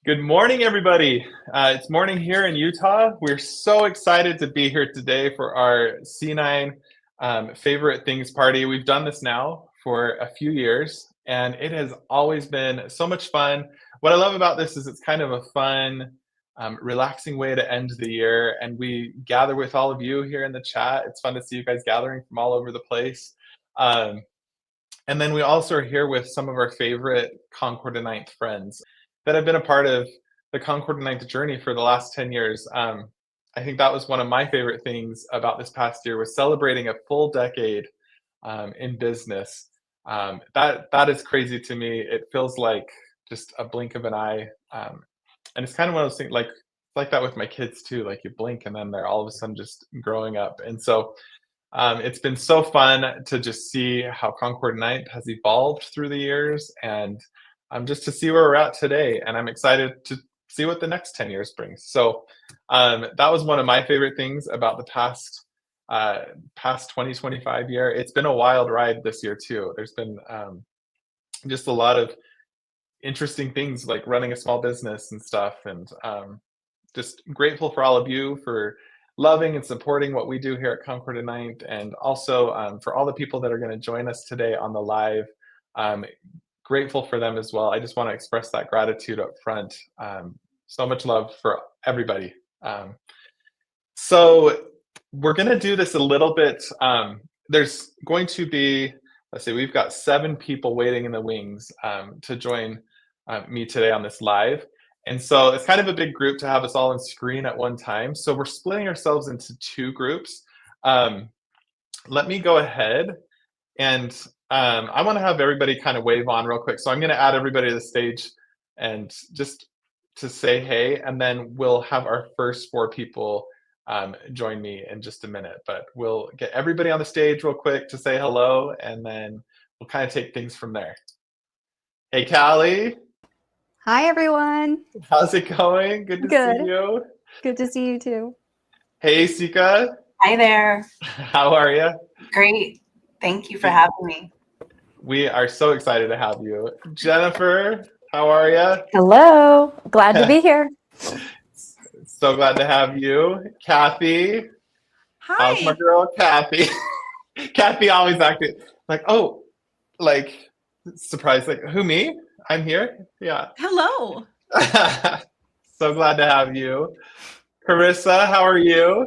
Good morning, everybody. It's morning here in Utah. We're so excited to be here today for our C9 Favorite Things Party. We've done this now for a few years, and it has always been so much fun. What I love about this is it's kind of a fun, relaxing way to end the year, and we gather with all of you here in the chat. It's fun to see you guys gathering from all over the place. And then we also are here with some of our favorite Concord and Ninth friends that have been a part of the Concord and Ninth journey for the last 10 years. I think that was one of my favorite things about this past year was celebrating a full decade in business. That is crazy to me. It feels like just a blink of an eye. And it's kind of one of those things like that with my kids too. Like you blink and then they're all of a sudden just growing up. And so it's been so fun to just see how Concord Ninth has evolved through the years and just to see where we're at today. And I'm excited to see what the next 10 years brings. So that was one of my favorite things about the past 2025 year. It's been a wild ride this year too. There's been just a lot of interesting things like running a small business and stuff. And just grateful for all of you for loving and supporting what we do here at Concord and Ninth, and also for all the people that are going to join us today on the live. Grateful for them as well. I just want to express that gratitude up front. So much love for everybody. So we're going to do this a little bit. There's going to be, let's see, we've got 7 people waiting in the wings to join me today on this live. And so it's kind of a big group to have us all on screen at one time. So we're splitting ourselves into 2 groups. Let me go ahead and I want to have everybody kind of wave on real quick. So I'm going to add everybody to the stage and just to say hey, and then we'll have our first 4 people join me in just a minute. But we'll get everybody on the stage real quick to say hello, and then we'll kind of take things from there. Hey, Caly. Hi, everyone. How's it going? Good to see you. Good to see you too. Hey, Sika. Hi there. How are you? Great. Thank you for having me. We are so excited to have you. Jennifer, how are you? Hello. Glad to be here. So glad to have you. Cathy. Hi. How's my girl, Cathy? Cathy always acted like, oh, like surprised, like, who, me? I'm here? Yeah. Hello. So glad to have you. Carissa, how are you?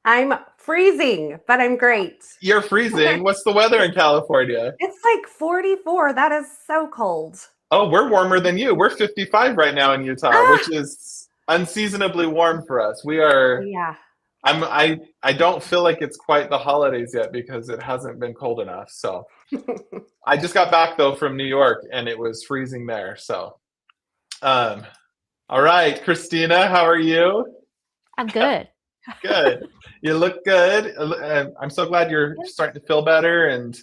I'm freezing, but I'm great. You're freezing? What's the weather in California? It's like 44. That is so cold. Oh, we're warmer than you. We're 55 right now in Utah, which is unseasonably warm for us. We are. Yeah. I don't feel like it's quite the holidays yet because it hasn't been cold enough. So I just got back though from New York and it was freezing there. So all right, Kristina, how are you? I'm good. Good. You look good. I'm so glad you're starting to feel better. And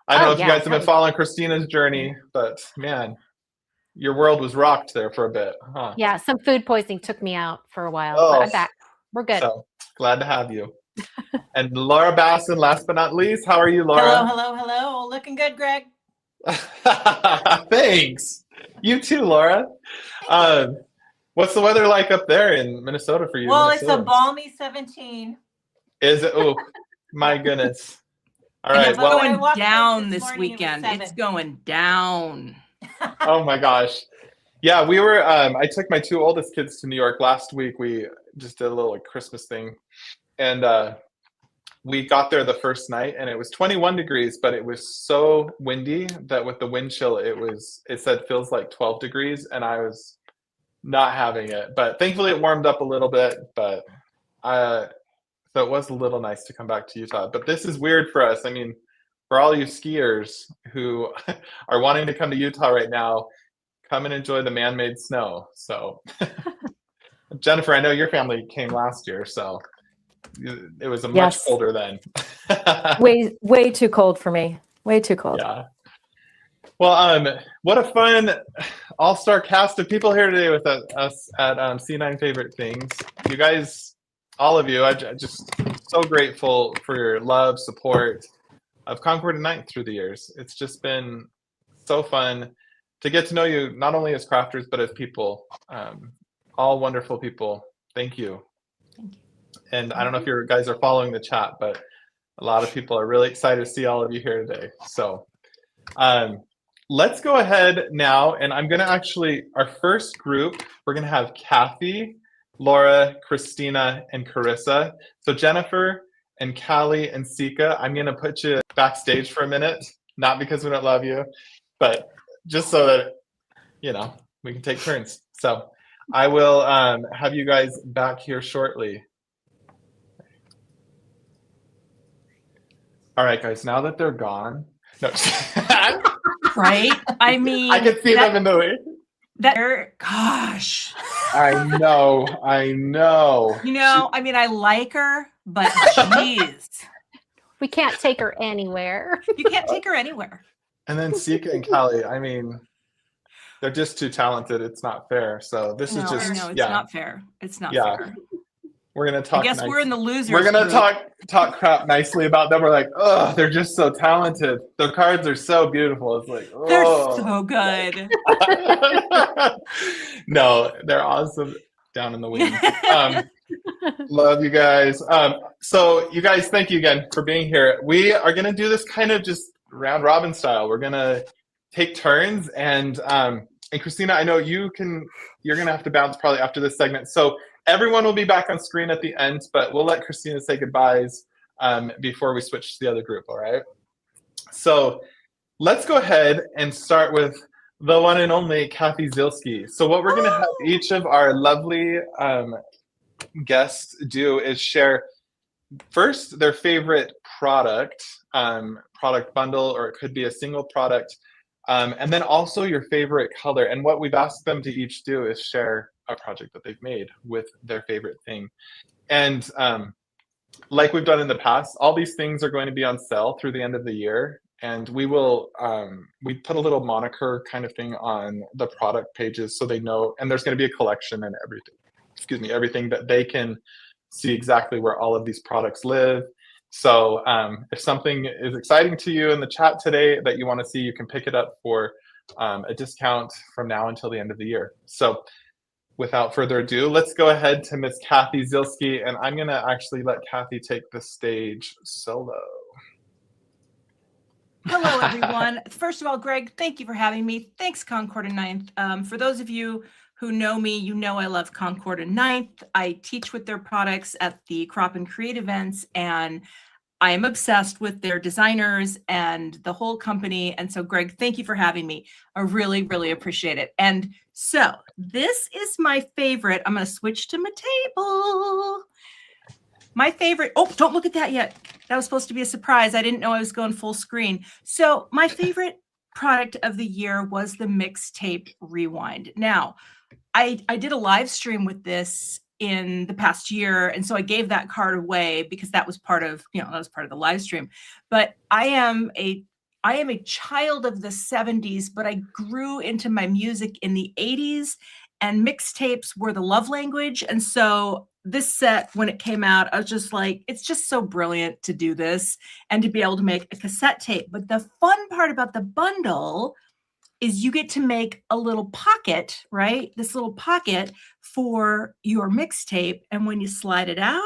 I don't know if you guys have been following Kristina's journey, but man, your world was rocked there for a bit, huh? Yeah, some food poisoning took me out for a while, Oh, but I'm back. We're good. So glad to have you. And Laura Bassen, last but not least, how are you, Laura? Hello. Looking good, Greg. Thanks. You too, Laura. What's the weather like up there in Minnesota for you? Well, it's a balmy 17. Is it? Oh, my goodness. All right. It's Well, going down this weekend. It's going down. Oh my gosh. Yeah, we were. I took my 2 oldest kids to New York last week. We just did a little Christmas thing, and we got there the first night, and it was 21 degrees, but it was so windy that with the wind chill, it said feels like 12 degrees, and I was not having it. But thankfully, it warmed up a little bit. But so it was a little nice to come back to Utah. But this is weird for us. I mean, for all you skiers who are wanting to come to Utah right now, come and enjoy the man-made snow. So, Jennifer, I know your family came last year, so it was much colder then. way too cold for me. Way too cold. Yeah. Well, what a fun all-star cast of people here today with us at C9 Favorite Things. You guys, all of you, I'm just so grateful for your love, support of Concord and Ninth through the years. It's just been so fun to get to know you not only as crafters but as people. All wonderful people. Thank you. Thank you. And I don't know if you guys are following the chat, but a lot of people are really excited to see all of you here today. So let's go ahead now, and I'm going to actually, our first group, we're going to have Cathy, Laura, Kristina, and Carissa. So Jennifer and Caly and Sika, I'm going to put you backstage for a minute, not because we don't love you, but just so that, you know, we can take turns. So I will have you guys back here shortly. All right, guys, now that they're gone, no, Right? I mean, I can see them in the way. Gosh. I know. You know, I mean, I like her, but geez. We can't take her anywhere. You can't take her anywhere. And then Sika and Caly, I mean, they're just too talented. It's not fair. So this is just, No, it's yeah. not fair. It's not Yeah. fair. We're gonna talk. I guess we're in the losers. We're gonna group. talk crap nicely about them. We're like, oh, they're just so talented. Their cards are so beautiful. It's like, oh. They're so good. No, they're awesome down in the wings. Love you guys. So you guys, thank you again for being here. We are gonna do this kind of just round robin style. We're gonna take turns, and Kristina, I know you're gonna have to bounce probably after this segment. So everyone will be back on screen at the end, but we'll let Kristina say goodbyes before we switch to the other group, all right? So let's go ahead and start with the one and only Cathy Zielske. So what we're gonna have each of our lovely guests do is share first their favorite product bundle, or it could be a single product, and then also your favorite color. And what we've asked them to each do is share a project that they've made with their favorite thing. And like we've done in the past, all these things are going to be on sale through the end of the year. And we will, we put a little moniker kind of thing on the product pages so they know, and there's going to be a collection and everything that they can see exactly where all of these products live. So if something is exciting to you in the chat today that you want to see, you can pick it up for a discount from now until the end of the year. So without further ado, let's go ahead to Miss Cathy Zielske, and I'm going to actually let Cathy take the stage solo. Hello, everyone. First of all, Greg, thank you for having me. Thanks, Concord and Ninth. For those of you who know me, you know I love Concord and Ninth. I teach with their products at the Crop and Create events, and I am obsessed with their designers and the whole company. And so, Greg, thank you for having me. I really, really appreciate it. And so this is my favorite. I'm going to switch to my table. My favorite. Oh, don't look at that yet. That was supposed to be a surprise. I didn't know I was going full screen. So my favorite product of the year was the Mixtape Rewind. Now, I did a live stream with this in the past year, and so I gave that card away because that was part of, that was part of the live stream. But I am a child of the 70s, but I grew into my music in the 80s, and mixtapes were the love language. And so this set, when it came out, I was just like, it's just so brilliant to do this and to be able to make a cassette tape. But the fun part about the bundle is you get to make a little pocket, right? This little pocket for your mixtape. And when you slide it out,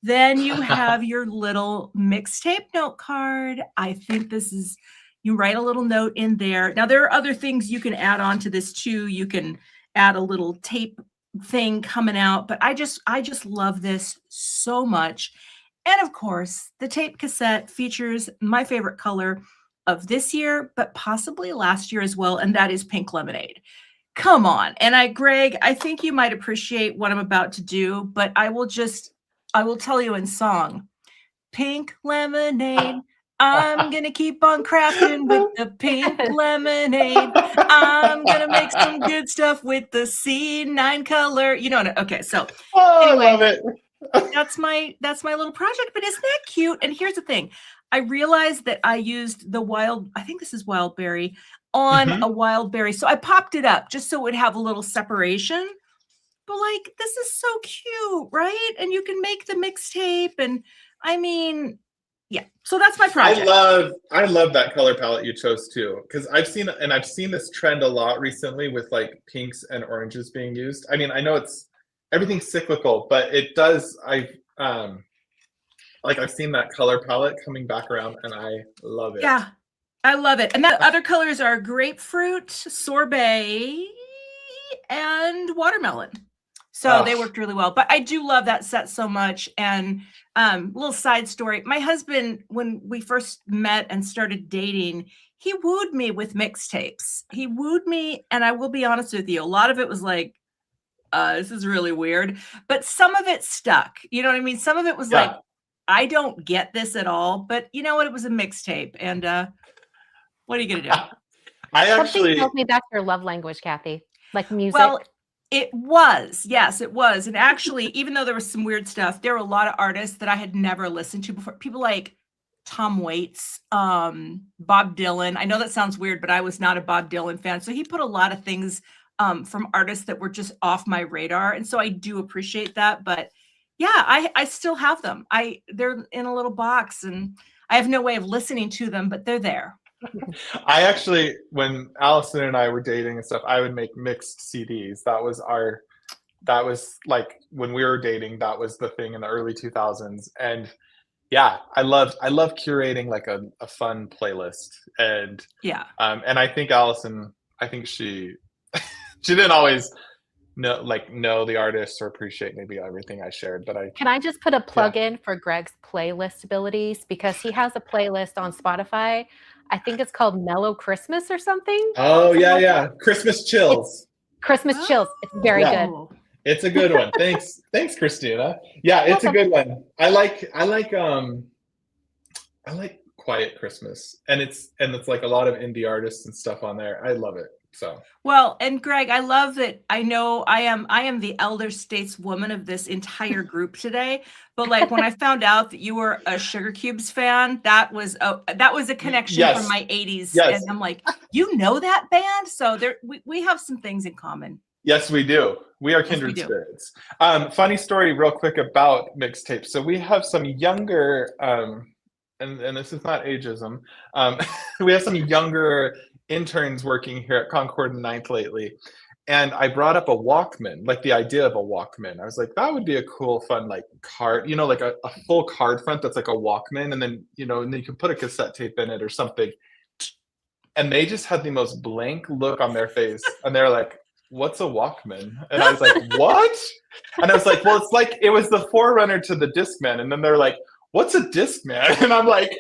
then you have your little mixtape note card. I think this is, you write a little note in there. Now, there are other things you can add on to this too. You can add a little tape thing coming out, but I just love this so much. And of course, the tape cassette features my favorite color of this year, but possibly last year as well, and that is pink lemonade. Come on. And Greg, I think you might appreciate what I'm about to do, but I will tell you in song. Pink lemonade, I'm gonna keep on crafting with the pink lemonade. I'm gonna make some good stuff with the C9 color. You know, okay, so anyway, I love it. that's my little project, but isn't that cute? And here's the thing. I realized that I used I think this is wild berry, on a wild berry. So I popped it up just so it would have a little separation. But like, this is so cute, right? And you can make the mixtape. And I mean, Yeah. So that's my project. I love that color palette you chose too, because I've seen this trend a lot recently with like pinks and oranges being used. I mean, I know everything's cyclical, but it does. I've seen that color palette coming back around, and I love it. Yeah, I love it. And the other colors are grapefruit, sorbet, and watermelon. So they worked really well. But I do love that set so much. And little side story, my husband, when we first met and started dating, he wooed me with mixtapes. He wooed me, and I will be honest with you, a lot of it was like, this is really weird. But some of it stuck. You know what I mean? Some of it was like, I don't get this at all. But you know what? It was a mixtape. And what are you going to do? Something tells me that's your love language, Cathy. Like music. Well, it was. Yes, it was. And actually, even though there was some weird stuff, there were a lot of artists that I had never listened to before. People like Tom Waits, Bob Dylan. I know that sounds weird, but I was not a Bob Dylan fan. So he put a lot of things from artists that were just off my radar. And so I do appreciate that. But yeah, I still have them. They're in a little box, and I have no way of listening to them, but they're there. I actually, when Allison and I were dating and stuff, I would make mixed CDs. That was like when we were dating, that was the thing in the early 2000s. And yeah, I love curating like a fun playlist. And yeah. And I think Allison, she didn't always know the artist or appreciate maybe everything I shared, but Can I just put a plug in for Greg's playlist abilities, because he has a playlist on Spotify. I think it's called Mellow Christmas or something. Oh yeah. Christmas Chills. Christmas Chills. It's very good. It's a good one. Thanks, Christina. Yeah, it's a good one. I like Quiet Christmas, and it's like a lot of indie artists and stuff on there. I love it. So well, and Greg, I love that. I know I am the elder stateswoman of this entire group today. But like when I found out that you were a Sugar Cubes fan, that was a connection from my 80s. Yes. And I'm like, you know that band? So we have some things in common. Yes, we do. We are kindred spirits. Funny story real quick about mixtapes. So we have some younger, and this is not ageism, we have some younger interns working here at Concord and 9th lately. And I brought up a Walkman, like the idea of a Walkman. I was like, that would be a cool, fun, like card, like a full card front that's like a Walkman. And then, and then you can put a cassette tape in it or something. And they just had the most blank look on their face. And they're like, what's a Walkman? And I was like, what? And I was like, well, it's like, it was the forerunner to the Discman. And then they're like, what's a Discman? And I'm like,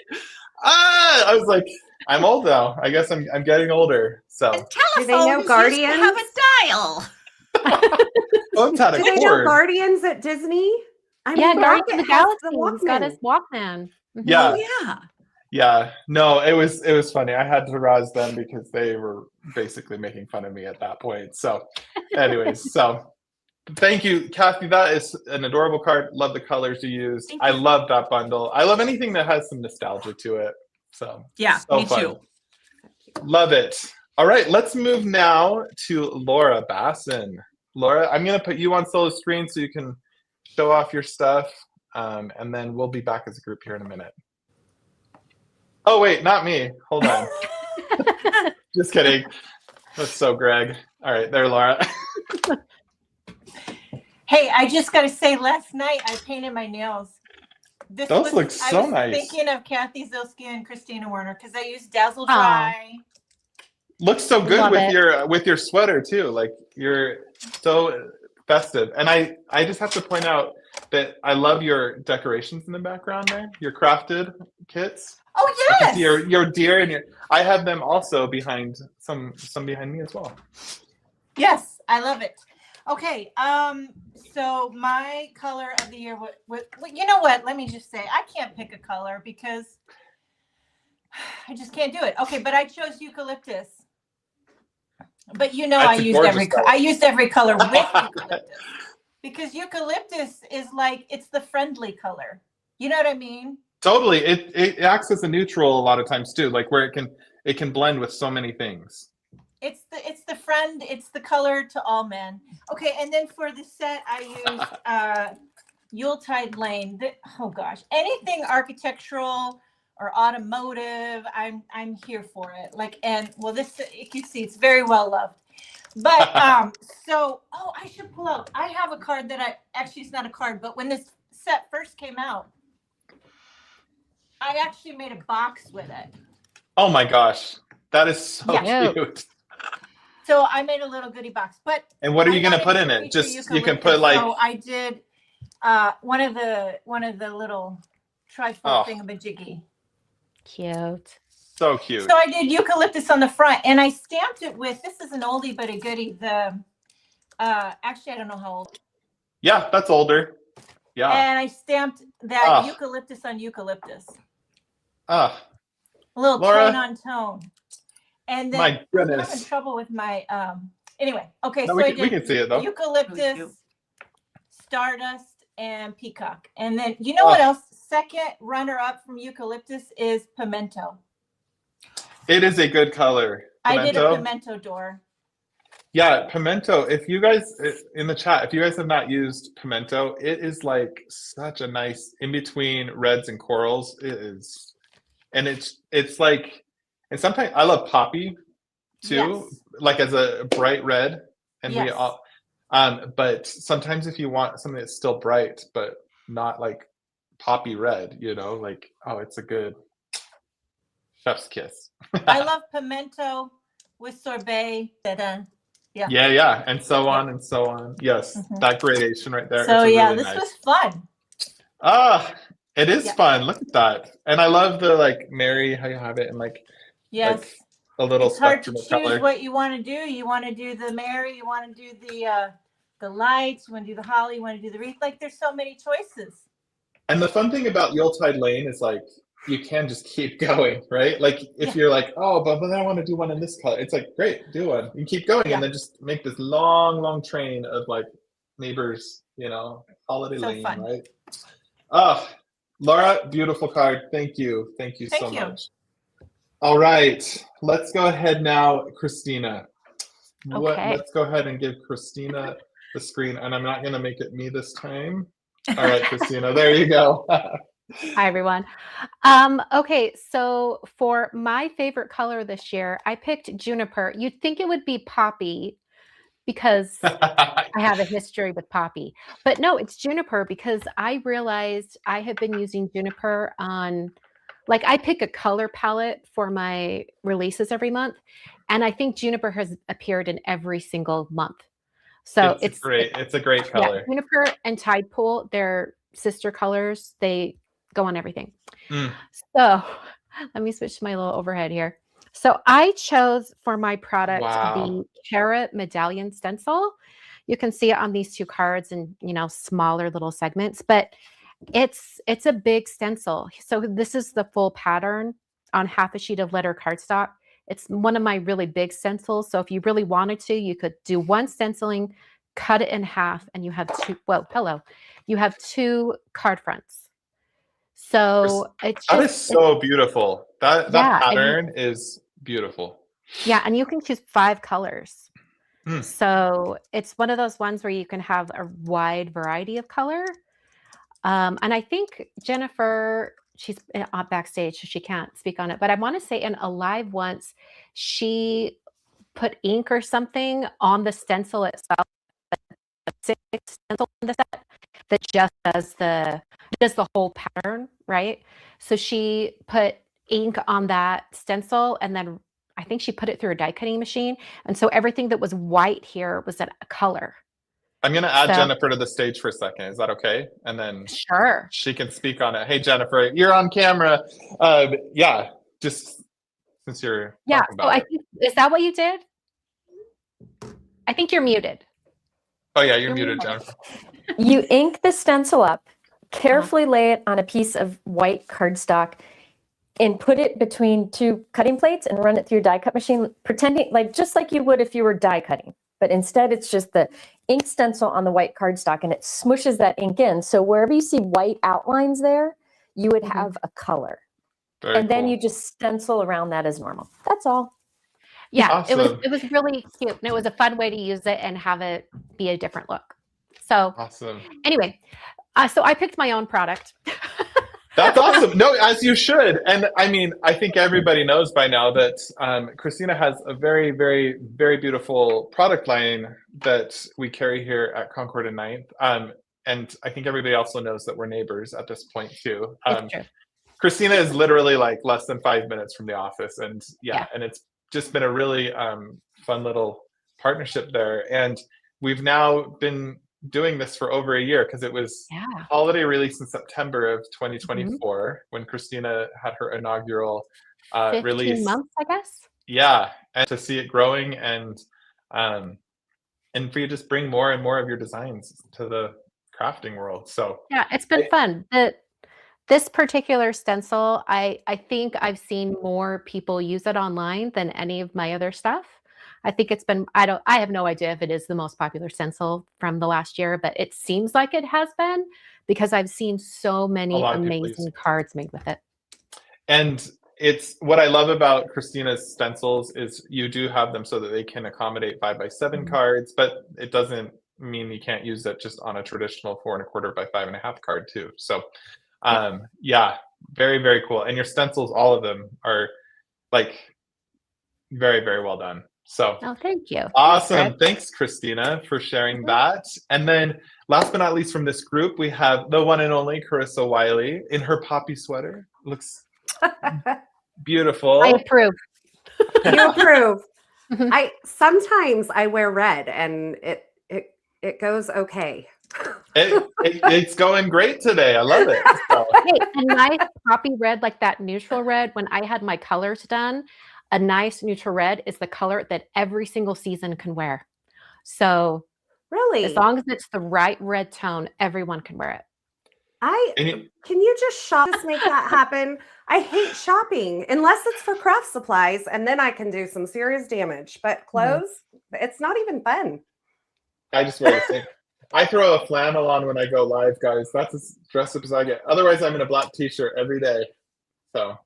I was like, I'm old now. I guess I'm getting older. So Do they know Guardians? Have a dial. phones had a Do they know cord. Guardians at Disney? Yeah, Guardians of the Galaxy has has got his Walkman. Mhm. Yeah. Oh, yeah. Yeah. No, it was funny. I had to razz them because they were basically making fun of me at that point. So anyways, thank you, Cathy. That is an adorable card. Love the colors you used. I love that bundle. I love anything that has some nostalgia to it. So Yeah, so me fun. too. Love it. All right, let's move now to Laura Bassen. Laura, I'm going to put you on solo screen so you can show off your stuff, and then we'll be back as a group here in a minute. Oh, wait, not me. Hold on. Just kidding. That's so Greg. All right, there, Laura. Hey, I just got to say, last night I painted my nails. Those look so I was nice. thinking of Cathy Zielske and Christina Warner because I used Dazzle Dry. Looks so good Love with your sweater too. Like you're so festive. And I just have to point out that I love your decorations in the background there. Your crafted kits. Oh yes. Your deer and I have them also behind some behind me as well. Yes, I love it. Okay, so my color of the year, you know what? Let me just say, I can't pick a color because I just can't do it. Okay, but I chose eucalyptus. But I used every color with eucalyptus because eucalyptus is like, it's the friendly color. You know what I mean? Totally. It acts as a neutral a lot of times too, like where it can blend with so many things. It's the friend, it's the color to all men. Okay, and then for the set I used Yuletide Lane. Oh gosh, anything architectural or automotive, I'm here for it. Like, and well, this you can see it's very well loved. But so I should pull out. I have a card that it's not a card, but when this set first came out, I actually made a box with it. Oh my gosh, that is so cute. So I made a little goodie box. But and what are you going to put in it? Just you can put like. So I did one of the little trifold thingamajiggy. Cute. So cute. So I did eucalyptus on the front, and I stamped it with. This is an oldie but a goodie. The actually I don't know how old. Yeah, that's older. Yeah. And I stamped that eucalyptus on eucalyptus. A little Laura, tone on tone. And then my goodness. I'm having trouble with my anyway. Okay, no, so we can see it though. Eucalyptus, stardust, and peacock. And then you know what else? Second runner up from eucalyptus is pimento. It is a good color. Pimento. I did a pimento door. Yeah, pimento. If you guys in the chat, if you guys have not used pimento, it is like such a nice in between reds and corals. It is, and it's like, and sometimes I love poppy too, like as a bright red. And we all, but sometimes if you want something that's still bright but not like poppy red, like it's a good chef's kiss. I love pimento with sorbet. Yeah, and so on and so on. Yes, that gradation right there. So really this nice. was fun. It is fun. Look at that, and I love the like Mary how you have it and like like a little. It's hard to choose color. what you want to do. You want to do the Mary. You want to do the lights. You want to do the holly. You want to do the wreath. Like there's so many choices. And the fun thing about Yuletide Lane is like you can just keep going, right? Like if you're like, but then I want to do one in this color. It's like, great, do one. You keep going and then just make this long train of like neighbors, holiday lane, fun. Right? Laura, beautiful card. Thank you. Thank you so much. All right, let's go ahead now, Kristina. Okay. Let's go ahead and give Kristina the screen, and I'm not going to make it me this time. All right, Kristina, there you go. Hi, everyone. Okay, so for my favorite color this year, I picked juniper. You'd think it would be poppy because I have a history with poppy. But no, it's juniper because I realized I have been using juniper on, like I pick a color palette for my releases every month. And I think juniper has appeared in every single month. So it's great. It's a great color. Yeah, juniper and tide pool, they're sister colors. They go on everything. So let me switch to my little overhead here. So I chose for my product the Carrot Medallion stencil. You can see it on these two cards in smaller little segments, but it's a big stencil. So this is the full pattern on half a sheet of letter cardstock. It's one of my really big stencils. So if you really wanted to, you could do one stenciling, cut it in half, and you have you have two card fronts. So it's that is so beautiful. That pattern is beautiful. Yeah, and you can choose 5 colors. So it's one of those ones where you can have a wide variety of color. And I think Jennifer, she's backstage, so she can't speak on it. But I want to say in a live once, she put ink or something on the stencil itself. 6 stencil in the set that just does the whole pattern, right? So she put ink on that stencil, and then I think she put it through a die cutting machine, and so everything that was white here was a color. I'm going to add Jennifer to the stage for a second. Is that okay? And then she can speak on it. Hey, Jennifer, you're on camera. Just since you're talking about I think, is that what you did? I think you're muted. Oh yeah, you're muted, Jennifer. You ink the stencil up, carefully lay it on a piece of white cardstock, and put it between 2 cutting plates and run it through your die cut machine, pretending just like you would if you were die cutting. But instead, it's just the ink stencil on the white cardstock, and it smushes that ink in. So wherever you see white outlines there, you would have a color. Very then you just stencil around that as normal. That's all. Yeah, awesome. it was really cute, and it was a fun way to use it and have it be a different look. So awesome. Anyway, So I picked my own product. That's awesome. No, as you should. And I mean, I think everybody knows by now that Kristina has a very, very, very beautiful product line that we carry here at Concord and 9th. And I think everybody also knows that we're neighbors at this point too. It's true. Kristina is literally like less than 5 minutes from the office. And and it's just been a really fun little partnership there. And we've now been doing this for over a year because it was holiday release in September of 2024 when Kristina had her inaugural 15 release. months, I guess. Yeah, and to see it growing and for you to just bring more and more of your designs to the crafting world. So yeah, it's been fun. This particular stencil, I think I've seen more people use it online than any of my other stuff. I think it's been, I have no idea if it is the most popular stencil from the last year, but it seems like it has been because I've seen so many amazing cards made with it. And it's what I love about Kristina's stencils is you do have them so that they can accommodate 5x7 cards, but it doesn't mean you can't use it just on a traditional 4 1/4 by 5.5 card too. So yeah, very, very cool. And your stencils, all of them are like very, very well done. So thank you. Awesome. Thanks, Kristina, for sharing that. And then last but not least from this group, we have the one and only Carissa Wiley in her poppy sweater. Looks beautiful. I approve. You approve. Sometimes I wear red and it goes okay. It's going great today. I love it. So. Hey, a nice poppy red, like that neutral red. When I had my colors done, a nice neutral red is the color that every single season can wear. So really, as long as it's the right red tone, everyone can wear it. Can you just make that happen? I hate shopping unless it's for craft supplies, and then I can do some serious damage. But clothes, it's not even fun. I just wear the same. I throw a flannel on when I go live, guys. That's as dressed up as I get. Otherwise, I'm in a black t-shirt every day. So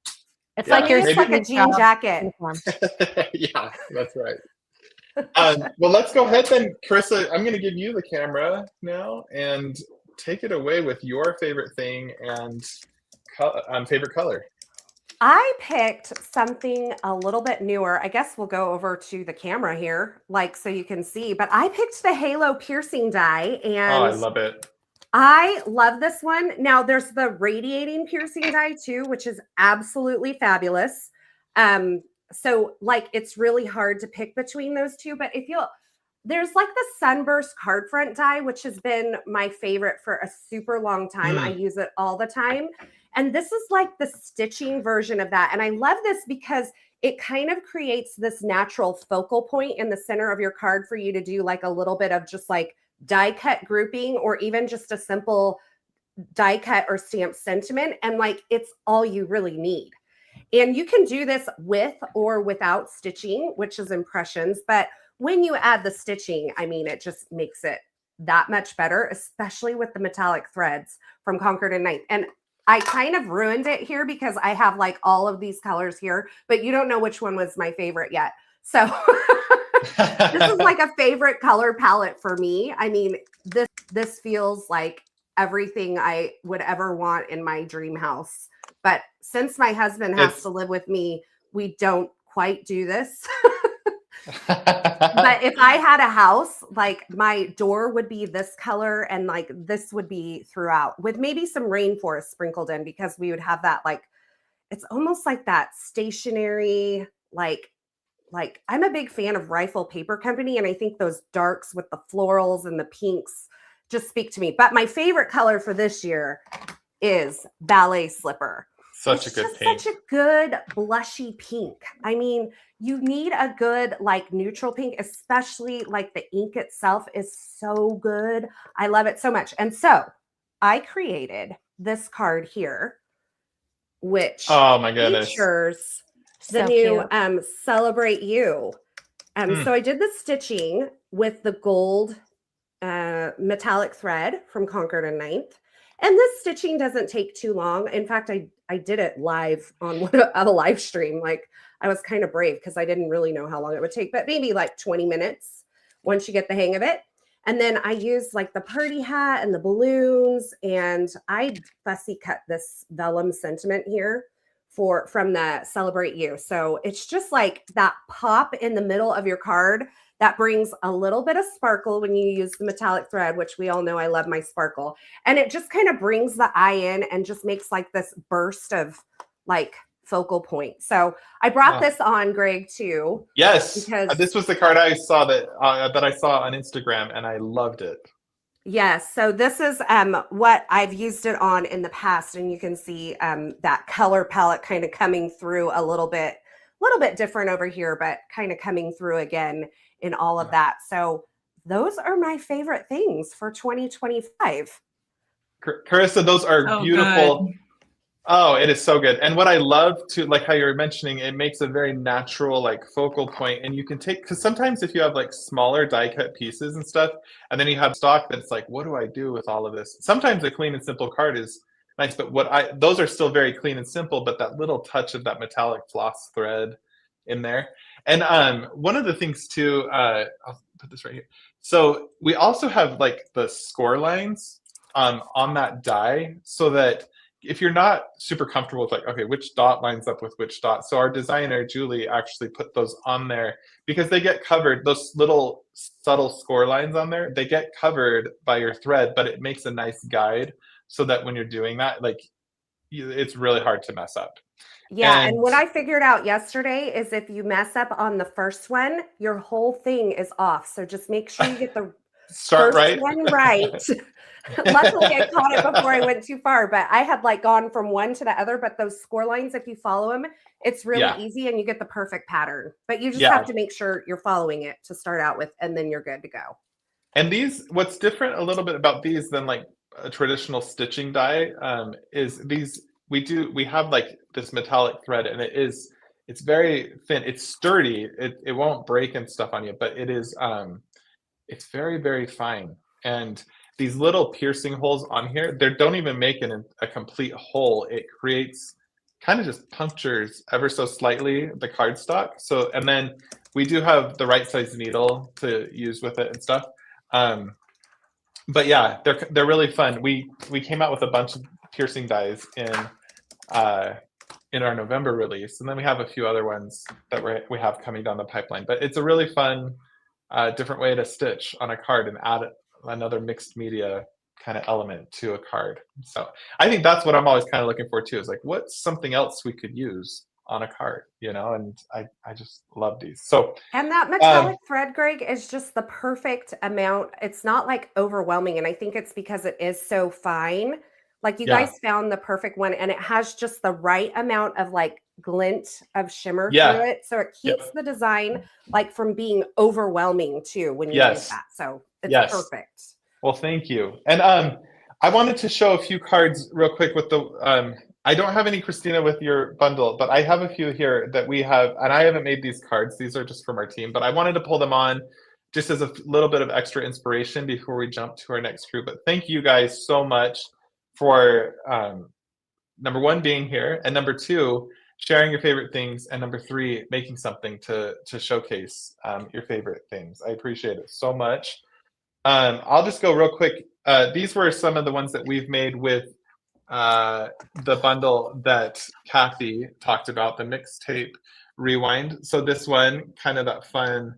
it's like you're like a jean jacket. Yeah, that's right. Well, let's go ahead then, Carissa. I'm going to give you the camera now and take it away with your favorite thing and favorite color. I picked something a little bit newer. I guess we'll go over to the camera here, so you can see. But I picked the Halo piercing die, and I love it. I love this one. Now, there's the radiating piercing die too, which is absolutely fabulous. So it's really hard to pick between those two. But there's the sunburst card front die, which has been my favorite for a super long time. I use it all the time. And this is like the stitching version of that. And I love this because it kind of creates this natural focal point in the center of your card for you to do a little bit of just die cut grouping, or even just a simple die cut or stamp sentiment. And it's all you really need. And you can do this with or without stitching, which is impressions. But when you add the stitching, I mean, it just makes it that much better, especially with the metallic threads from Concord and 9th. And I kind of ruined it here because I have all of these colors here, but you don't know which one was my favorite yet. So this is a favorite color palette for me. I mean, this feels like everything I would ever want in my dream house. But since my husband has to live with me, we don't quite do this. But if I had a house, my door would be this color, and this would be throughout, with maybe some rainforest sprinkled in, because we would have that it's almost like that stationary, I'm a big fan of Rifle Paper Company, and I think those darks with the florals and the pinks just speak to me. But my favorite color for this year is Ballet Slipper. Such a good pink. Such a good blushy pink. I mean, you need a good neutral pink, especially the ink itself is so good. I love it so much. And so I created this card here, which features the new Celebrate You. So I did the stitching with the gold metallic thread from Concord and 9th. And this stitching doesn't take too long. In fact, I did it live on a live stream. I was kind of brave because I didn't really know how long it would take, but maybe 20 minutes once you get the hang of it. And then I use like the party hat and the balloons, and I fussy cut this vellum sentiment here from the Celebrate You. So it's just like that pop in the middle of your card that brings a little bit of sparkle when you use the metallic thread, which we all know I love my sparkle. And it just kind of brings the eye in and just makes like this burst of like focal point. So I brought this on, Greg, too. Yes, because this was the card I saw that I saw on Instagram, and I loved it. Yes, so this is what I've used it on in the past, and you can see that color palette kind of coming through a little bit different over here, but kind of coming through again in all of that. So those are my favorite things for 2025. Carissa, those are beautiful. Good. Oh, it is so good. And what I love too, like how you're mentioning, it makes a very natural like focal point, and you can take, because sometimes if you have like smaller die cut pieces and stuff, and then you have stock that's like, what do I do with all of this? Sometimes a clean and simple card is nice, but those are still very clean and simple, but that little touch of that metallic floss thread in there. And one of the things too, I'll put this right here. So we also have like the score lines on that die, so that if you're not super comfortable with like, okay, which dot lines up with which dot. So our designer, Julie, actually put those on there because they get covered, those little subtle score lines on there, they get covered by your thread, but it makes a nice guide so that when you're doing that, like it's really hard to mess up. Yeah, and what I figured out yesterday is if you mess up on the first one, your whole thing is off. So just make sure you get the Start first right. one right. Luckily, I caught it before I went too far, but I had like gone from one to the other. But those score lines, if you follow them, it's really easy and you get the perfect pattern. But you just have to make sure you're following it to start out with, and then you're good to go. And these, what's different a little bit about these than like a traditional stitching die is these, we have like this metallic thread, and it's very thin, it's sturdy, it won't break and stuff on you, but it is it's very, very fine. And these little piercing holes on here, they don't even make a complete hole. It creates, kind of just punctures ever so slightly the cardstock. So, and then we do have the right size needle to use with it and stuff. But yeah, they're really fun. We came out with a bunch of piercing dies in our November release, and then we have a few other ones that we have coming down the pipeline. But it's a really fun, different way to stitch on a card and add another mixed media kind of element to a card. So I think that's what I'm always kind of looking for too, is like, what's something else we could use on a card, you know? And I just love these. So, and that metallic thread, Greg, is just the perfect amount. It's not like overwhelming. And I think it's because it is so fine. Like you guys found the perfect one, and it has just the right amount of like glint of shimmer through it. So it keeps the design like from being overwhelming too when you do that. So it's perfect. Well, thank you. And I wanted to show a few cards real quick with the, I don't have any, Christina, with your bundle, but I have a few here that we have, and I haven't made these cards. These are just from our team, but I wanted to pull them on just as a little bit of extra inspiration before we jump to our next group. But thank you guys so much for number one, being here, and number two, sharing your favorite things, and number three, making something to showcase your favorite things. I appreciate it so much. I'll just go real quick. These were some of the ones that we've made with the bundle that Cathy talked about, the mixtape rewind. So this one, kind of that fun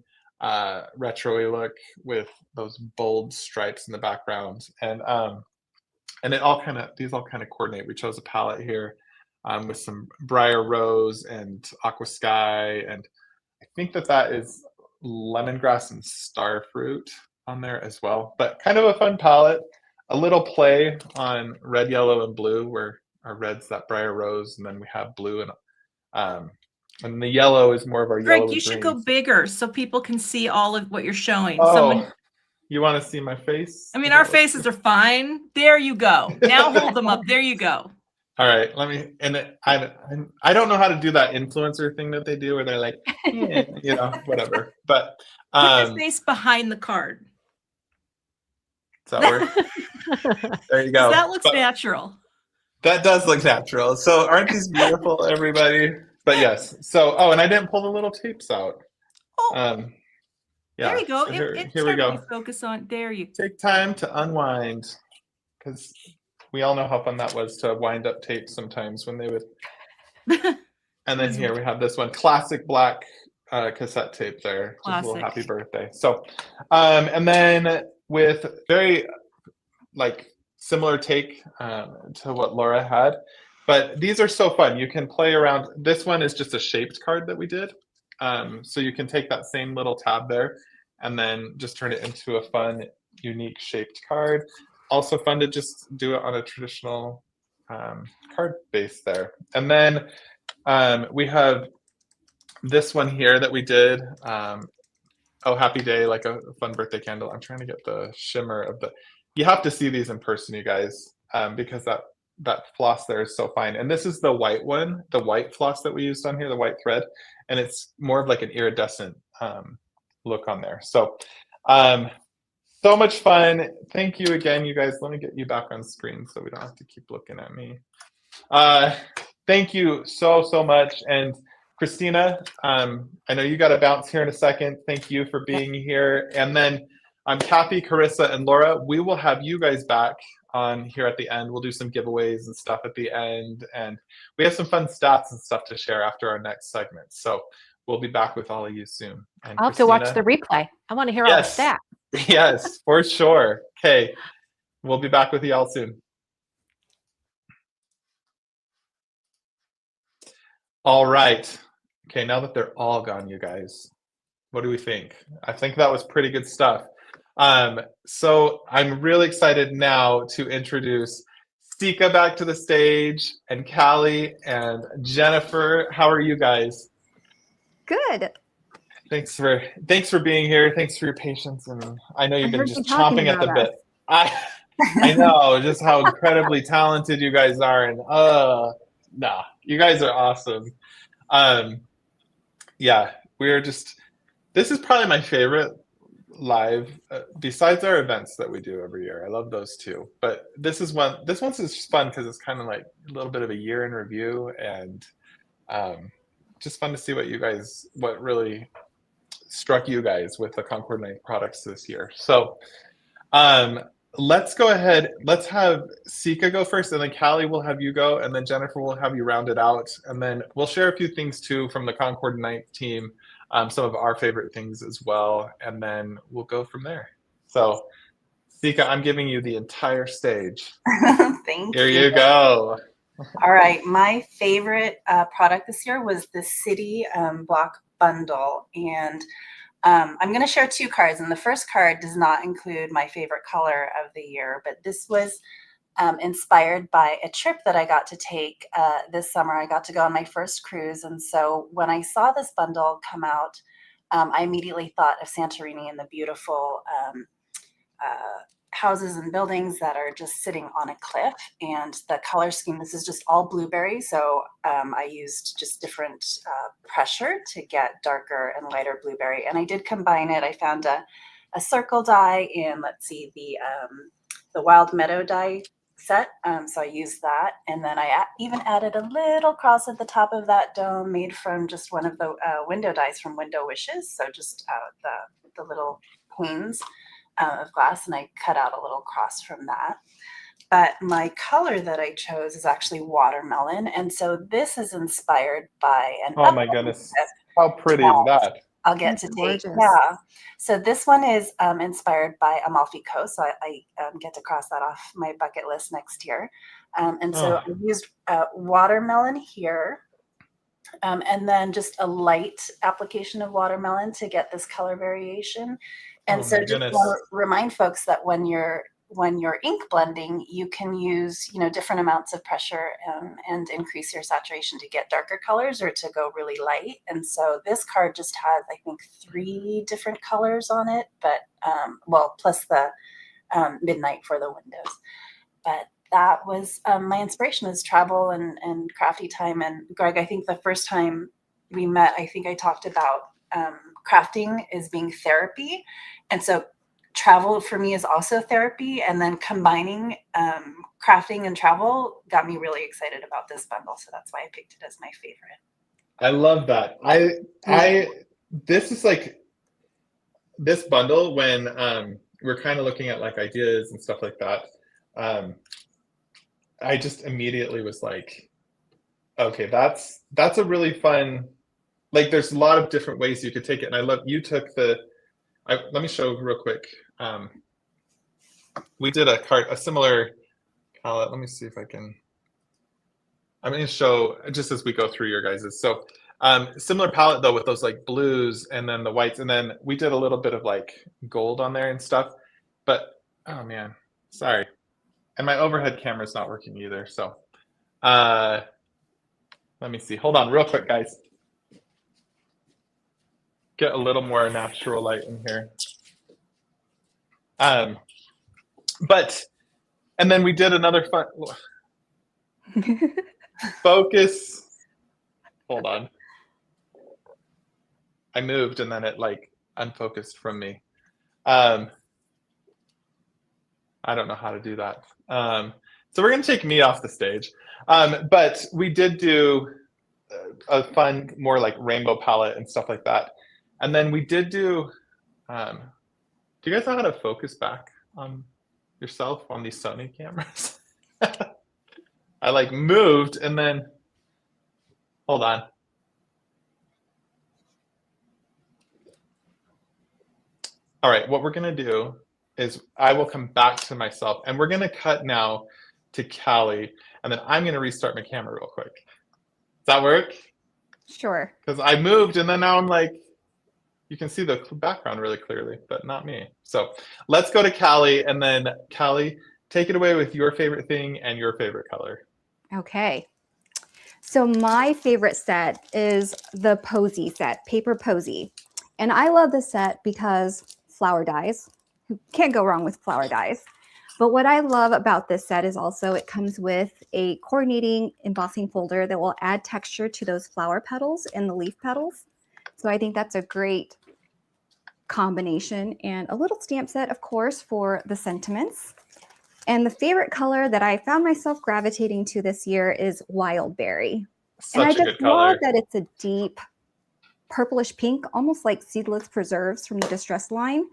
retro-y look with those bold stripes in the background, and these all kind of coordinate. We chose a palette here with some briar rose and aqua sky, and I think that is lemongrass and starfruit on there as well. But kind of a fun palette, a little play on red, yellow, and blue, where our red's that briar rose, and then we have blue, and the yellow is more of our Greg, yellow. you should go bigger so people can see all of what you're showing. Oh, you want to see my face? I mean, our faces are fine. There you go. Now hold them up. There you go. All right, let me. And I don't know how to do that influencer thing that they do, where they're like, you know, whatever. But put your face behind the card. Does that work? There you go. That looks natural. That does look natural. So aren't these beautiful, everybody? But yes. So and I didn't pull the little tapes out. There you go. So It here we started go. to focus on. There you Take time to unwind, because we all know how fun that was to wind up tape sometimes when they would. And then here we have this one, classic black cassette tape there, just a little Classic. happy birthday. So, and then with very like similar take to what Laura had, but these are so fun. You can play around. This one is just a shaped card that we did. So you can take that same little tab there and then just turn it into a fun, unique shaped card. Also fun to just do it on a traditional card base there. And then we have this one here that we did. Oh, happy day, like a fun birthday candle. I'm trying to get the shimmer of the, you have to see these in person, you guys, because that floss there is so fine. And this is the white one, the white floss that we used on here, the white thread. And it's more of like an iridescent look on there. So, so much fun. Thank you again, you guys. Let me get you back on screen so we don't have to keep looking at me. Thank you so much. And Christina, I know you got to bounce here in a second. Thank you for being here. And then Cathy, Carissa, and Laura, we will have you guys back on here at the end. We'll do some giveaways and stuff at the end. And we have some fun stats and stuff to share after our next segment. So we'll be back with all of you soon. And I'll have to watch the replay. I want to hear all the stats. Yes, for sure. Okay, we'll be back with you all soon. All right. Okay, now that they're all gone, you guys, what do we think? I think that was pretty good stuff. So I'm really excited now to introduce Sika back to the stage, and Caly and Jennifer. How are you guys? Good. Thanks for being here. Thanks for your patience, and I know you've been just talking chomping at the about bit. I know just how incredibly talented you guys are, and no, you guys are awesome. Yeah, we're just. This is probably my favorite live, besides our events that we do every year. I love those too, but this one's is fun because it's kind of like a little bit of a year in review, and just fun to see what really struck you guys with the Concord 9th products this year. So let's go ahead. Let's have Sika go first, and then Caly will have you go, and then Jennifer will have you round it out, and then we'll share a few things too from the Concord 9th team, some of our favorite things as well, and then we'll go from there. So Sika, I'm giving you the entire stage. Thank Here you. you go. All right, my favorite product this year was the City Block Bundle, and I'm going to share two cards, and the first card does not include my favorite color of the year, but this was inspired by a trip that I got to take this summer. I got to go on my first cruise, and so when I saw this bundle come out, I immediately thought of Santorini and the beautiful houses and buildings that are just sitting on a cliff, and the color scheme, this is just all blueberry, so I used just different pressure to get darker and lighter blueberry, and I did combine it. I found a circle die in, let's see, the Wild Meadow die set, so I used that, and then I even added a little cross at the top of that dome made from just one of the window dies from Window Wishes, so just the little panes of glass, and I cut out a little cross from that. But my color that I chose is actually watermelon, and so this is inspired by an Oh my goodness, how pretty is that? I'll get to take. Gorgeous. Yeah. So this one is inspired by Amalfi Coast. So I get to cross that off my bucket list next year. And so I used watermelon here, and then just a light application of watermelon to get this color variation. And so just want to remind folks that when you're ink blending, you can use, different amounts of pressure and increase your saturation to get darker colors or to go really light. And so this card just has, I think, 3 different colors on it, but plus the midnight for the windows. But that was my inspiration, is travel and crafty time. And Greg, I think the first time we met, I think I talked about crafting as being therapy. And so travel for me is also therapy, and then combining crafting and travel got me really excited about this bundle, so that's why I picked it as my favorite. I love that. This is like this bundle, when we're kind of looking at like ideas and stuff like that, I just immediately was like, okay, that's a really fun, like there's a lot of different ways you could take it. And I love, you took let me show real quick. We did a similar palette. Let me see if I'm going to show just as we go through your guys's. So similar palette though, with those like blues and then the whites, and then we did a little bit of like gold on there and stuff. But oh man, sorry. And my overhead camera's not working either. So let me see. Hold on real quick, guys. Get a little more natural light in here. And then we did another fun focus. Hold on. I moved and then it like unfocused from me. I don't know how to do that. So we're going to take me off the stage. But we did do a fun, more like rainbow palette and stuff like that. And then we did do you guys know how to focus back on yourself on these Sony cameras? I like moved and then, hold on. All right, what we're gonna do is I will come back to myself and we're gonna cut now to Caly, and then I'm gonna restart my camera real quick. Does that work? Sure. Because I moved and then now I'm like, you can see the background really clearly, but not me. So let's go to Caly, and then Caly, take it away with your favorite thing and your favorite color. Okay. So my favorite set is the Posy set, Paper Posy. And I love this set because flower dyes. Can't go wrong with flower dyes. But what I love about this set is also it comes with a coordinating embossing folder that will add texture to those flower petals and the leaf petals. So I think that's a great combination, and a little stamp set, of course, for the sentiments. And the favorite color that I found myself gravitating to this year is Wild Berry. And I just love that it's a deep purplish pink, almost like Seedless Preserves from the Distress line.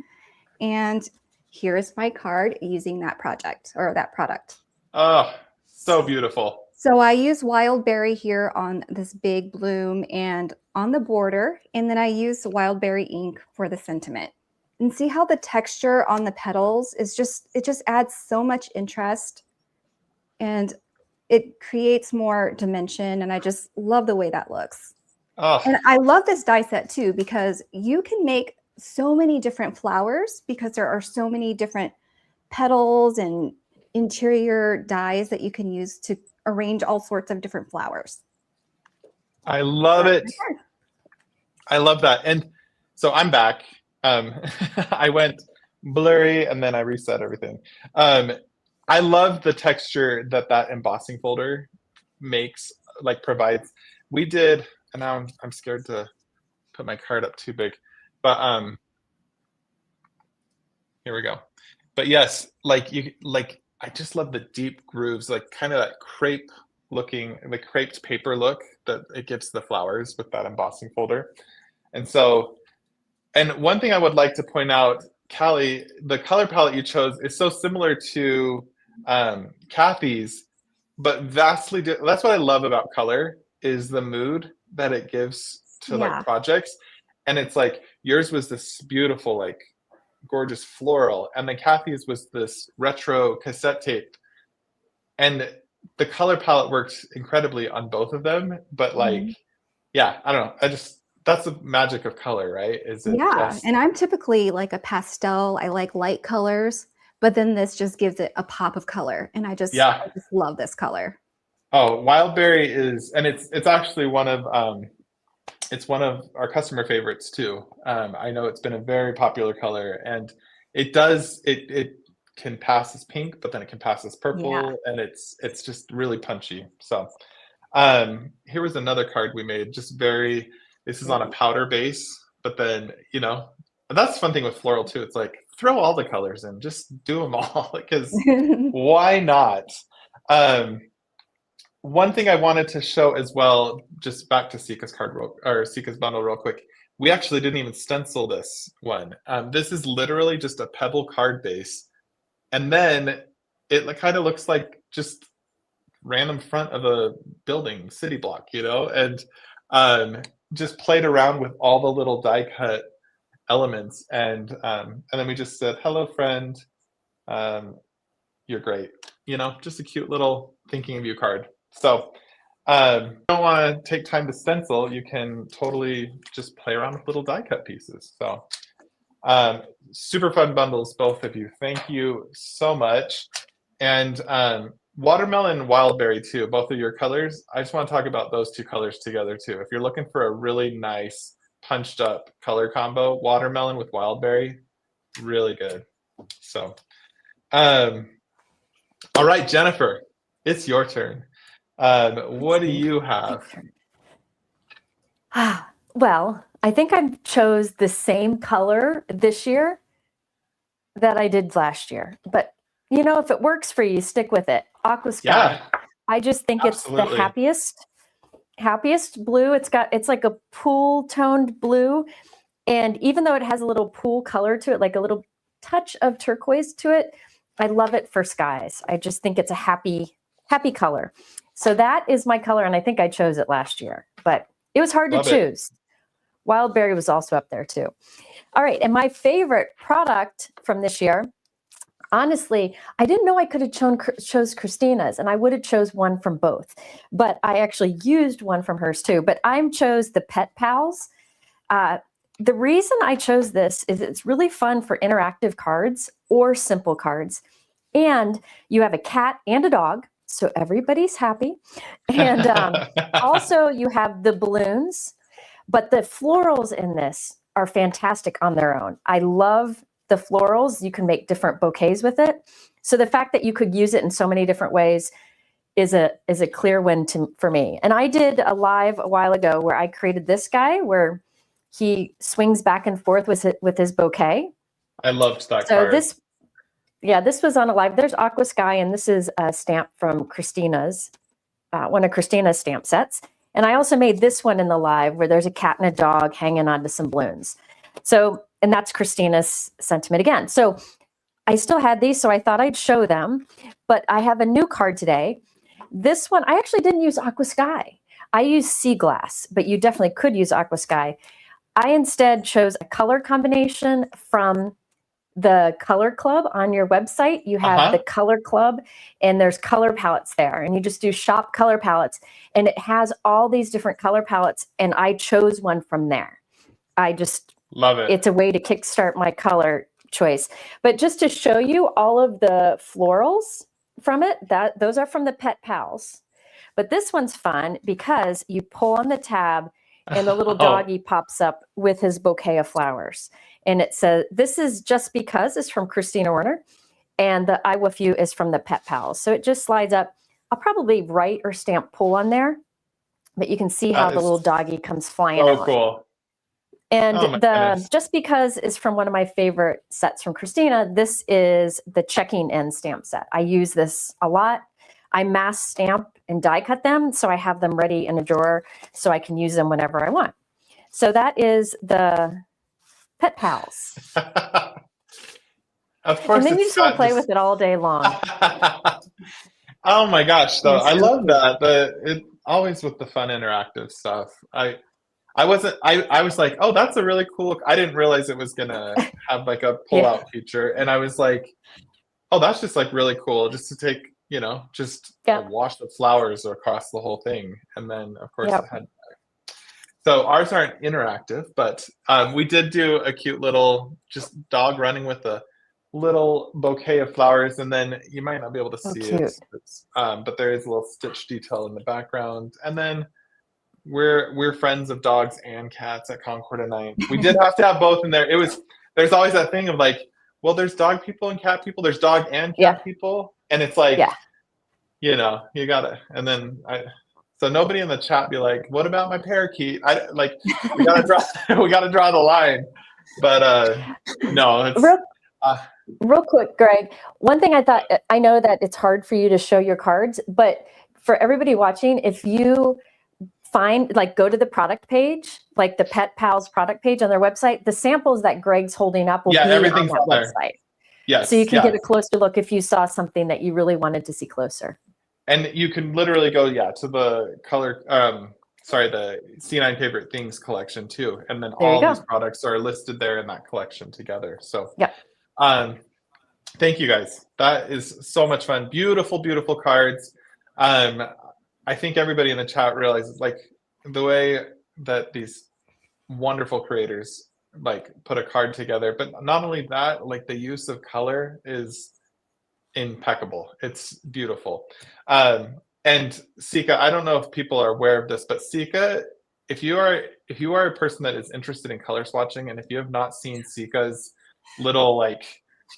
And here's my card using that project or that product. Oh, so beautiful. So I use Wild Berry here on this big bloom and on the border, and then I use the Wild Berry ink for the sentiment. And see how the texture on the petals is it just adds so much interest, and it creates more dimension, and I just love the way that looks. Oh. And I love this die set too, because you can make so many different flowers because there are so many different petals and interior dyes that you can use to arrange all sorts of different flowers. I love it. I love that. And so I'm back. I went blurry and then I reset everything. I love the texture that embossing folder makes, like provides. We did, and now I'm scared to put my card up too big, but here we go. But yes, I just love the deep grooves, like kind of that crepe looking, the creped paper look that it gives the flowers with that embossing folder. And so, and one thing I would like to point out, Caly, the color palette you chose is so similar to Cathy's, but vastly different. That's what I love about color, is the mood that it gives to like projects. And it's like, yours was this beautiful, like gorgeous floral, and then Cathy's was this retro cassette tape. And the color palette works incredibly on both of them, but like, yeah, I don't know. That's the magic of color, right? And I'm typically like a pastel. I like light colors, but then this just gives it a pop of color. And I just love this color. Oh, Wild Berry is, and it's actually one of our customer favorites too. I know it's been a very popular color, and it can pass as pink, but then it can pass as purple, and it's just really punchy. So here was another card we made, this is on a powder base, but then, that's the fun thing with floral too. It's like, throw all the colors in, just do them all, because why not? One thing I wanted to show as well, just back to Sika's Sika's bundle real quick. we actually didn't even stencil this one. This is literally just a pebble card base. And then it kind of looks like just random front of a building, city block, you know, and just played around with all the little die cut elements. And then we just said, hello, friend. You're great. You know, just a cute little thinking of you card. So if you don't want to take time to stencil, you can totally just play around with little die cut pieces. So super fun bundles, both of you. Thank you so much. And watermelon and wildberry too, both of your colors. I just want to talk about those two colors together too. If you're looking for a really nice punched up color combo, watermelon with wildberry, really good. So all right, Jennifer, it's your turn. What do you have? Well, I think I chose the same color this year that I did last year. But, you know, if it works for you, stick with it. Aqua Sky. Yeah, I just think absolutely. It's the happiest blue. It's like a pool toned blue. And even though it has a little pool color to it, like a little touch of turquoise to it, I love it for skies. I just think it's a happy color. So that is my color, and I think I chose it last year, but it was hard to choose. Wildberry was also up there too. All right, and my favorite product from this year, honestly, I didn't know I could have chose Kristina's, and I would have chose one from both, but I actually used one from hers too. But I chose the Pet Pals. The reason I chose this is it's really fun for interactive cards or simple cards, and you have a cat and a dog. So everybody's happy. And also you have the balloons, but the florals in this are fantastic on their own. I love the florals. You can make different bouquets with it. So the fact that you could use it in so many different ways is a clear win for me. And I did a live a while ago where I created this guy where he swings back and forth with his bouquet. I loved that card. This was on a live. There's Aqua Sky, and this is a stamp from Kristina's, one of Kristina's stamp sets. And I also made this one in the live where there's a cat and a dog hanging onto some balloons. So, and that's Kristina's sentiment again. So I still had these, so I thought I'd show them. But I have a new card today. This one, I actually didn't use Aqua Sky. I used Sea Glass, but you definitely could use Aqua Sky. I instead chose a color combination from the Color Club on your website. You have the Color Club, and there's color palettes there, and you just do shop color palettes, and it has all these different color palettes, and I chose one from there. I just love it. It's a way to kickstart my color choice. But just to show you all of the florals from it, those are from the Pet Pals. But this one's fun because you pull on the tab and the little doggy pops up with his bouquet of flowers. And it says, this is Just Because is from Christina Warner, and the I With You is from the Pet Pals. So it just slides up. I'll probably write or stamp pull on there, but you can see how the little doggy comes flying out. Oh, cool. And the Just Because is from one of my favorite sets from Kristina. This is the checking in stamp set. I use this a lot. I mass stamp and die cut them, so I have them ready in a drawer so I can use them whenever I want. So that is the Pet Pals. Of course. And then you just want to play with it all day long. Oh my gosh, though. I love that. Always with the fun interactive stuff. I was like, oh, that's a really cool. I didn't realize it was gonna have like a pull out feature. And I was like, oh, that's just like really cool just to take, you know, just a wash of flowers across the whole thing. And then of course it had. So ours aren't interactive, but we did do a cute little just dog running with a little bouquet of flowers, and then you might not be able to see it, but there is a little stitch detail in the background. And then we're friends of dogs and cats at Concord and 9th. We did have to have both in there. There's always that thing of like, well, there's dog people and cat people. There's dog and cat people, and it's like, you know, you gotta. And then so nobody in the chat be like, what about my parakeet? We gotta draw the line. But no, it's real quick, Greg. One thing I know that it's hard for you to show your cards, but for everybody watching, if you go to the product page, like the Pet Pals product page on their website. The samples that Greg's holding up will be on everything's that there. website. Yes. So you can get a closer look if you saw something that you really wanted to see closer. And you can literally go, to the color, the C9 Favorite Things collection too. And then all these products are listed there in that collection together. So thank you guys. That is so much fun. Beautiful, beautiful cards. I think everybody in the chat realizes like the way that these wonderful creators like put a card together, but not only that, like the use of color is impeccable. It's beautiful. And Sika, I don't know if people are aware of this, but Sika, if you are a person that is interested in color swatching, and if you have not seen Sika's little like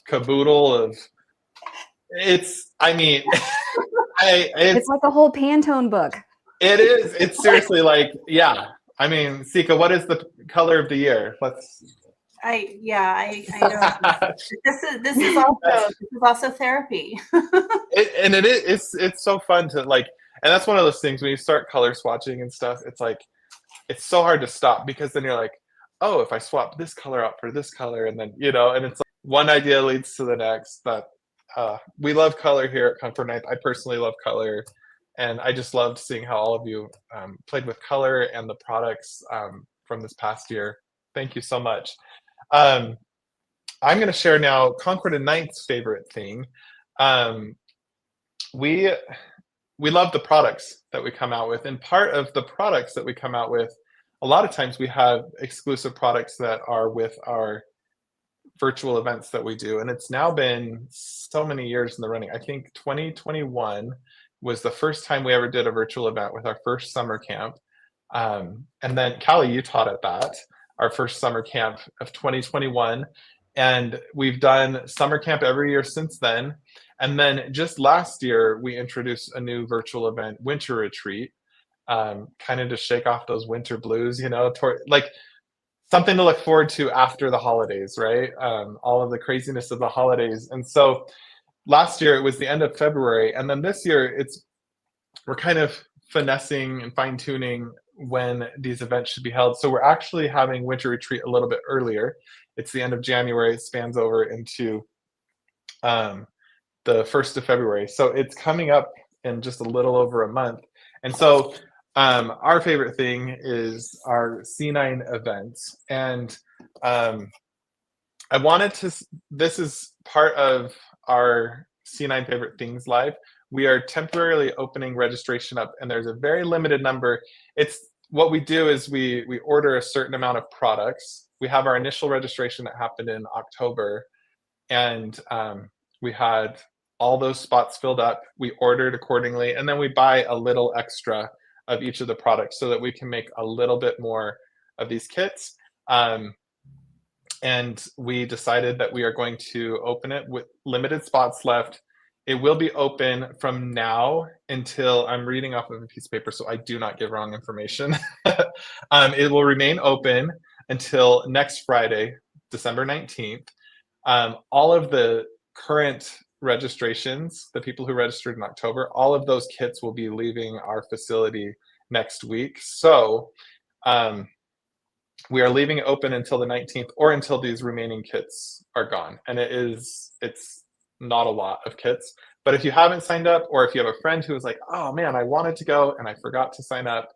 caboodle of it's like a whole Pantone book. It is. It's seriously like, I mean, Sika, what is the color of the year? I know. This is also therapy. It's so fun to like, and that's one of those things when you start color swatching and stuff, it's like, it's so hard to stop because then you're like, oh, if I swap this color out for this color, and then, and it's like one idea leads to the next. But we love color here at Concord 9th. I personally love color. And I just loved seeing how all of you played with color and the products from this past year. Thank you so much. I'm going to share now Concord and 9th's favorite thing. We love the products that we come out with. And part of the products that we come out with, a lot of times we have exclusive products that are with our virtual events that we do. And it's now been so many years in the running. I think 2021 was the first time we ever did a virtual event with our first summer camp. And then Caly, you taught at that, our first summer camp of 2021. And we've done summer camp every year since then. And then just last year, we introduced a new virtual event, Winter Retreat, kind of to shake off those winter blues, like something to look forward to after the holidays, right? All of the craziness of the holidays. And so last year, it was the end of February. And then this year, we're kind of finessing and fine-tuning when these events should be held. So we're actually having Winter Retreat a little bit earlier. It's the end of January. It spans over into the 1st of February. So it's coming up in just a little over a month. And so our favorite thing is our C9 events. And this is part of our C9 Favorite Things Live. We are temporarily opening registration up, and there's a very limited number. It's what we do is we order a certain amount of products. We have our initial registration that happened in October, and we had all those spots filled up. We ordered accordingly, and then we buy a little extra of each of the products so that we can make a little bit more of these kits. And we decided that we are going to open it with limited spots left. It will be open from now until, I'm reading off of a piece of paper so I do not give wrong information. It will remain open until next Friday, December 19th. All of the current registrations, the people who registered in October, all of those kits will be leaving our facility next week. So we are leaving it open until the 19th or until these remaining kits are gone. And it's not a lot of kits. But if you haven't signed up, or if you have a friend who is like, oh man, I wanted to go and I forgot to sign up,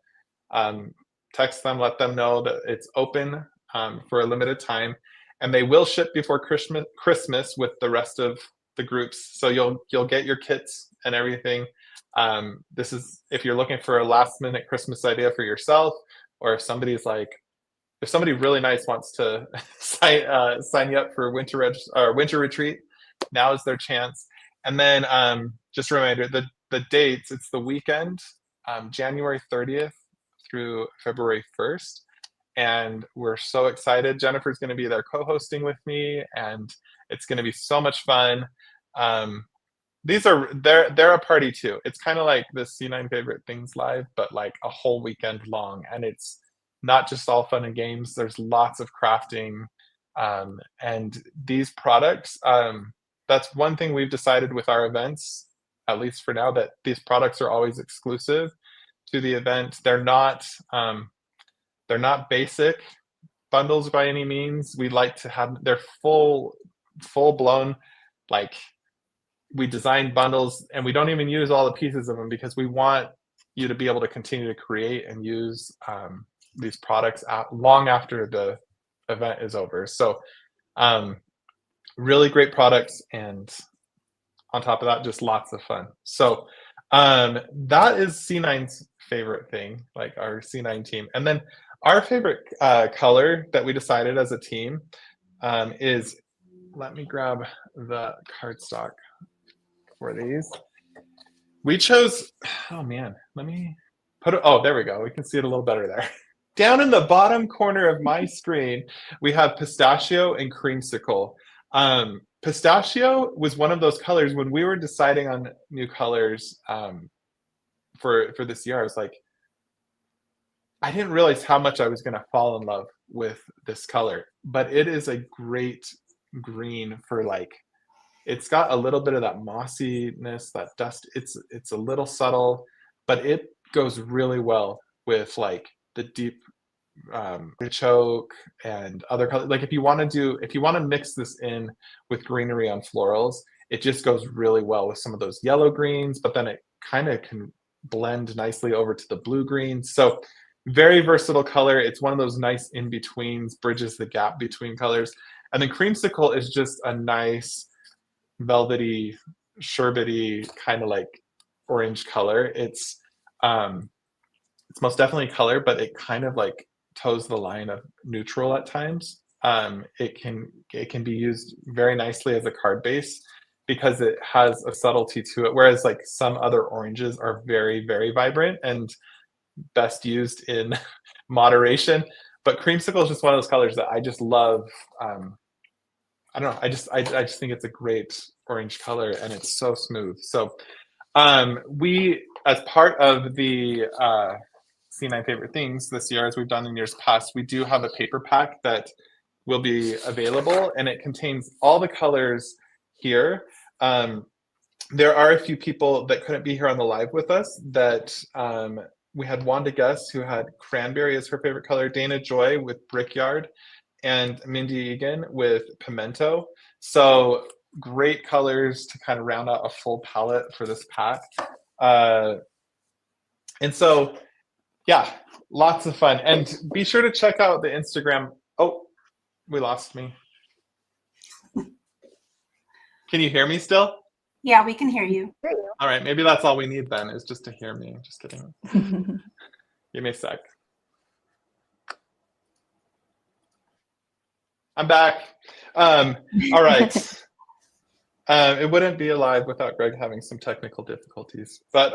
text them, let them know that it's open for a limited time. And they will ship before Christmas with the rest of the groups. So you'll get your kits and everything. This is if you're looking for a last minute Christmas idea for yourself, or if somebody really nice wants to sign you up for winter retreat, now is their chance. And then just a reminder, the dates, it's the weekend, January 30th through February 1st. And we're so excited. Jennifer's going to be there co-hosting with me, and it's going to be so much fun. They're a party too. It's kind of like the C9 Favorite Things Live, but like a whole weekend long. And it's not just all fun and games. There's lots of crafting. And these products, that's one thing we've decided with our events, at least for now, that these products are always exclusive. to the event. They're not basic bundles by any means. We like to have, they're full blown, like, we design bundles and we don't even use all the pieces of them because we want you to be able to continue to create and use these products long after the event is over. So really great products, and on top of that, just lots of fun. So that is C9's favorite thing, like our C9 team. And then our favorite color that we decided as a team is, let me grab the cardstock for these. We chose, oh man, let me put it, oh, there we go. We can see it a little better there. Down in the bottom corner of my screen, we have pistachio and creamsicle. Pistachio was one of those colors when we were deciding on new colors for this year. I was like, I didn't realize how much I was going to fall in love with this color, but it is a great green for, like, it's got a little bit of that mossiness, that dust. It's a little subtle, but it goes really well with like the deep choke and other colors. Like if you want to mix this in with greenery on florals, it just goes really well with some of those yellow greens, but then it kind of can blend nicely over to the blue greens. So very versatile color. It's one of those nice in-betweens, bridges the gap between colors. And then creamsicle is just a nice velvety, sherbety kind of like orange color. It's most definitely color, but it kind of like toes the line of neutral at times. It can be used very nicely as a card base because it has a subtlety to it, whereas like some other oranges are very, very vibrant and best used in moderation. But creamsicle is just one of those colors that I just love. I don't know. I just think it's a great orange color, and it's so smooth. So we, as part of the C9 favorite things this year, as we've done in years past, we do have a paper pack that will be available, and it contains all the colors here. There are a few people that couldn't be here on the live with us that we had Wanda Guess, who had cranberry as her favorite color, Dana Joy with Brickyard, and Mindy Eggen with Pimento. So great colors to kind of round out a full palette for this pack. And so, yeah, lots of fun. And be sure to check out the Instagram. Oh, we lost me. Can you hear me still? Yeah, we can hear you. All right, maybe that's all we need then, is just to hear me. Just kidding. Give me a sec. I'm back. All right. It wouldn't be alive without Greg having some technical difficulties. But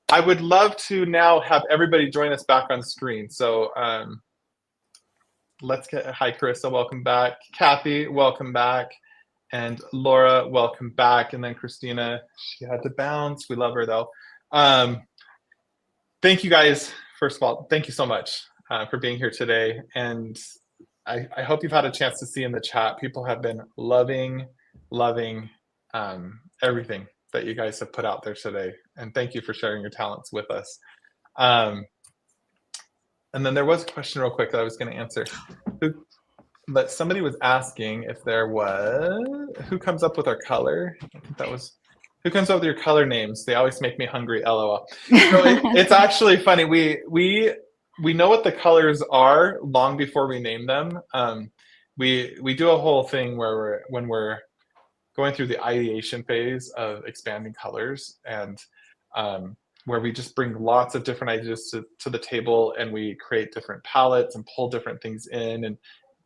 I would love to now have everybody join us back on screen. So let's get, hi Carissa, welcome back. Cathy, welcome back. And Laura, welcome back. And then Christina, she had to bounce. We love her though. Thank you guys. First of all, thank you so much for being here today. And I hope you've had a chance to see in the chat, people have been loving everything that you guys have put out there today. And thank you for sharing your talents with us. And then there was a question real quick that I was going to answer. But somebody was asking if there was, who comes up with our color? I think that was, who comes up with your color names? They always make me hungry, LOL. So it's actually funny. We know what the colors are long before we name them. We do a whole thing where when we're going through the ideation phase of expanding colors, and where we just bring lots of different ideas to the table, and we create different palettes and pull different things in,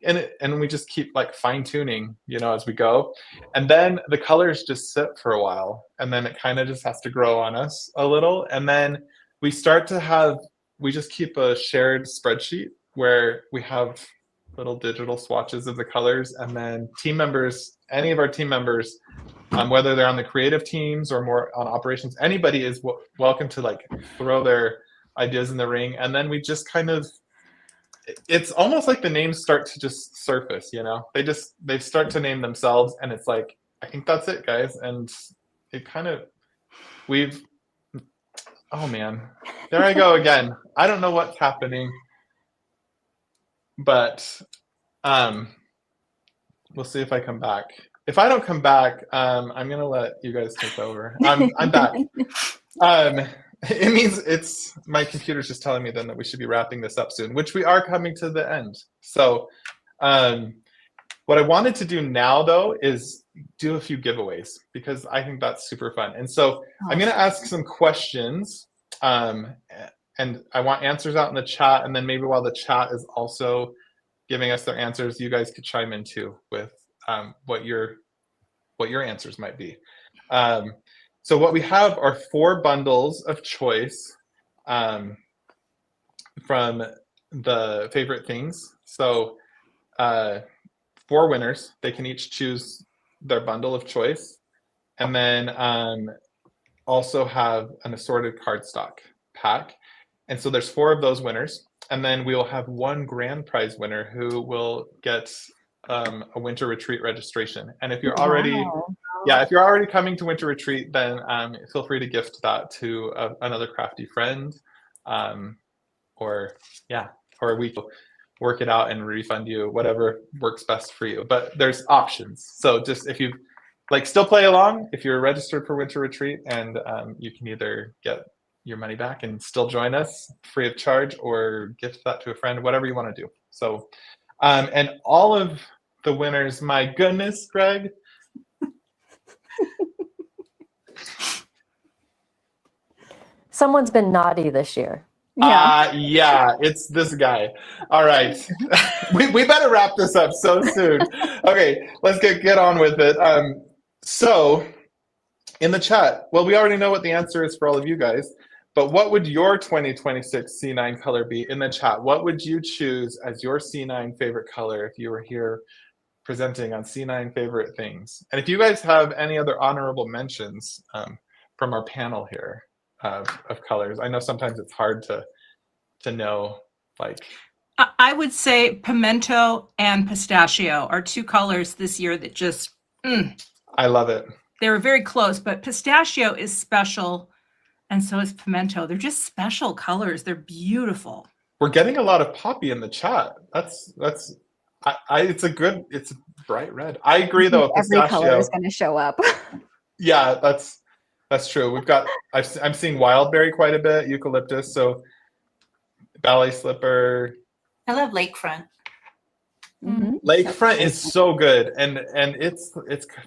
and we just keep like fine tuning, as we go. And then the colors just sit for a while, and then it kind of just has to grow on us a little. And then we start to we just keep a shared spreadsheet where we have little digital swatches of the colors, and then team members, any of our team members, whether they're on the creative teams or more on operations, anybody is welcome to like throw their ideas in the ring. And then we just kind of, it's almost like the names start to just surface, they start to name themselves, and it's like, I think that's it, guys. And it kind of, Oh man, there I go again. I don't know what's happening, but we'll see if I come back. If I don't come back, I'm gonna let you guys take over. I'm back. It means my computer's just telling me then that we should be wrapping this up soon, which we are coming to the end. So what I wanted to do now though is do a few giveaways because I think that's super fun. And so I'm gonna ask some questions and I want answers out in the chat, and then maybe while the chat is also giving us their answers, you guys could chime in too with what your answers might be. So what we have are 4 bundles of choice from the favorite things. So 4 winners, they can each choose their bundle of choice, and then also have an assorted cardstock pack. And so there's 4 of those winners, and then we will have 1 grand prize winner who will get a winter retreat registration. And if you're already if you're already coming to winter retreat, then feel free to gift that to another crafty friend, or we can work it out and refund you, whatever works best for you. But there's options. So just if you still play along, if you're registered for winter retreat, and you can either get your money back and still join us free of charge, or gift that to a friend, whatever you want to do. So and all of the winners, my goodness, Greg. Someone's been naughty this year. Yeah, it's this guy. All right. we better wrap this up so soon. Okay, let's get on with it. So in the chat, well, we already know what the answer is for all of you guys, but what would your 2026 C9 color be? In the chat, what would you choose as your C9 favorite color if you were here presenting on C9 favorite things? And if you guys have any other honorable mentions from our panel here of colors, I know sometimes it's hard to know, I would say pimento and pistachio are 2 colors this year that just I love it. They were very close, but pistachio is special, and so is pimento. They're just special colors. They're beautiful. We're getting a lot of poppy in the chat. That's it's a bright red. I agree though. Every color is going to show up. Yeah, that's true. I'm seeing wildberry quite a bit, eucalyptus, so ballet slipper. I love lakefront. Mm-hmm. Lakefront is so good, and it's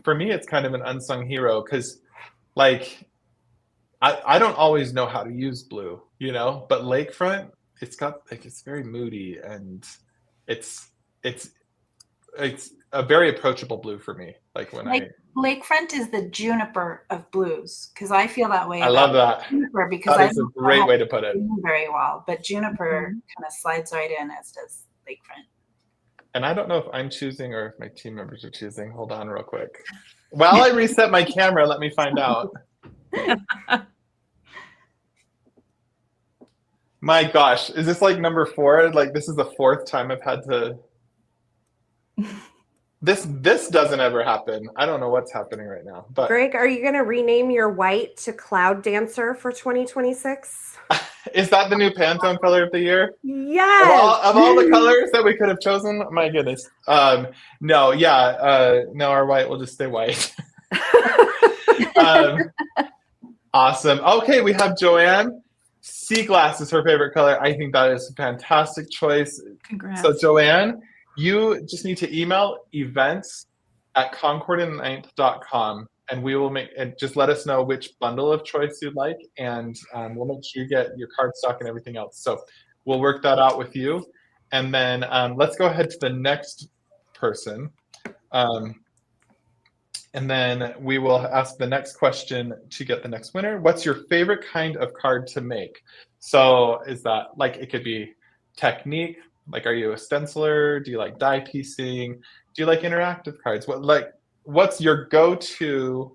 for me it's kind of an unsung hero because I don't always know how to use blue, but lakefront, it's very moody, and it's a very approachable blue for me. Lakefront is the juniper of blues, because I feel that way. I love that. Juniper, because that is a great way to put it. Very well, but juniper kind of slides right in, as does lakefront. And I don't know if I'm choosing or if my team members are choosing. Hold on real quick. While I reset my camera, let me find out. My gosh, is this number 4? This is the 4th time I've had to. This doesn't ever happen. I don't know what's happening right now. But Greg, are you going to rename your white to Cloud Dancer for 2026? Is that the new Pantone color of the year? Yes. Of all the colors that we could have chosen, my goodness. No, our white will just stay white. Awesome. Okay, we have Joanne. Sea glass is her favorite color. I think that is a fantastic choice. Congrats. So Joanne, you just need to email events@concordandninth.com, and we will just let us know which bundle of choice you'd like, and we'll make sure you get your cardstock and everything else. So we'll work that out with you. And then let's go ahead to the next person. And then we will ask the next question to get the next winner. What's your favorite kind of card to make? So is that it could be technique? Are you a stenciler? Do you like die piecing? Do you like interactive cards? What's your go-to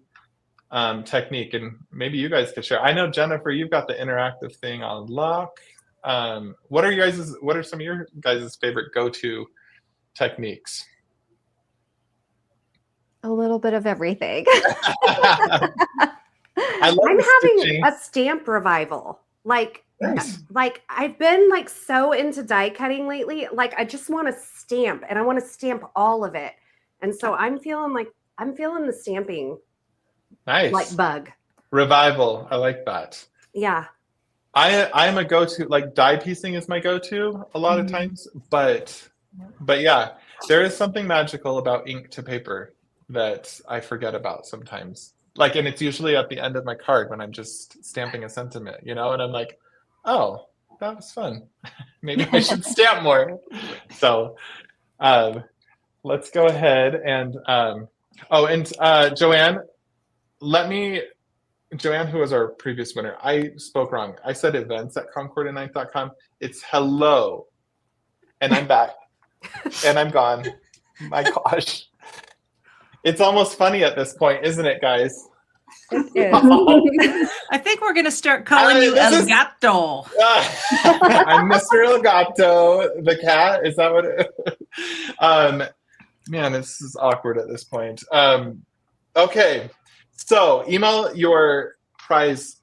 technique? And maybe you guys could share. I know, Jennifer, you've got the interactive thing on lock. What are some of your guys' favorite go-to techniques? A little bit of everything. I I love I'm the having stitching. a stamp revival. Nice. Like I've been like so into die cutting lately. Like I just want to stamp and I want to stamp all of it. And so I'm feeling the stamping Nice. like bug. Revival. I like that. Yeah. I'm a go-to, like die piecing is my go-to a lot of times, but yeah, there is something magical about ink to paper that I forget about sometimes. Like, and it's usually at the end of my card when I'm just stamping a sentiment, you know, and I'm like, oh, that was fun. Maybe I should stamp more. So let's go ahead and Joanne, Joanne, who was our previous winner, I spoke wrong. I said events at concord9th.com. It's hello. And I'm back. And I'm gone. My gosh. It's almost funny at this point, isn't it, guys? I think we're going to start calling you El Gato. I'm Mr. El Gato, the cat. Is that what it man, this is awkward at this point. Okay. So email your prize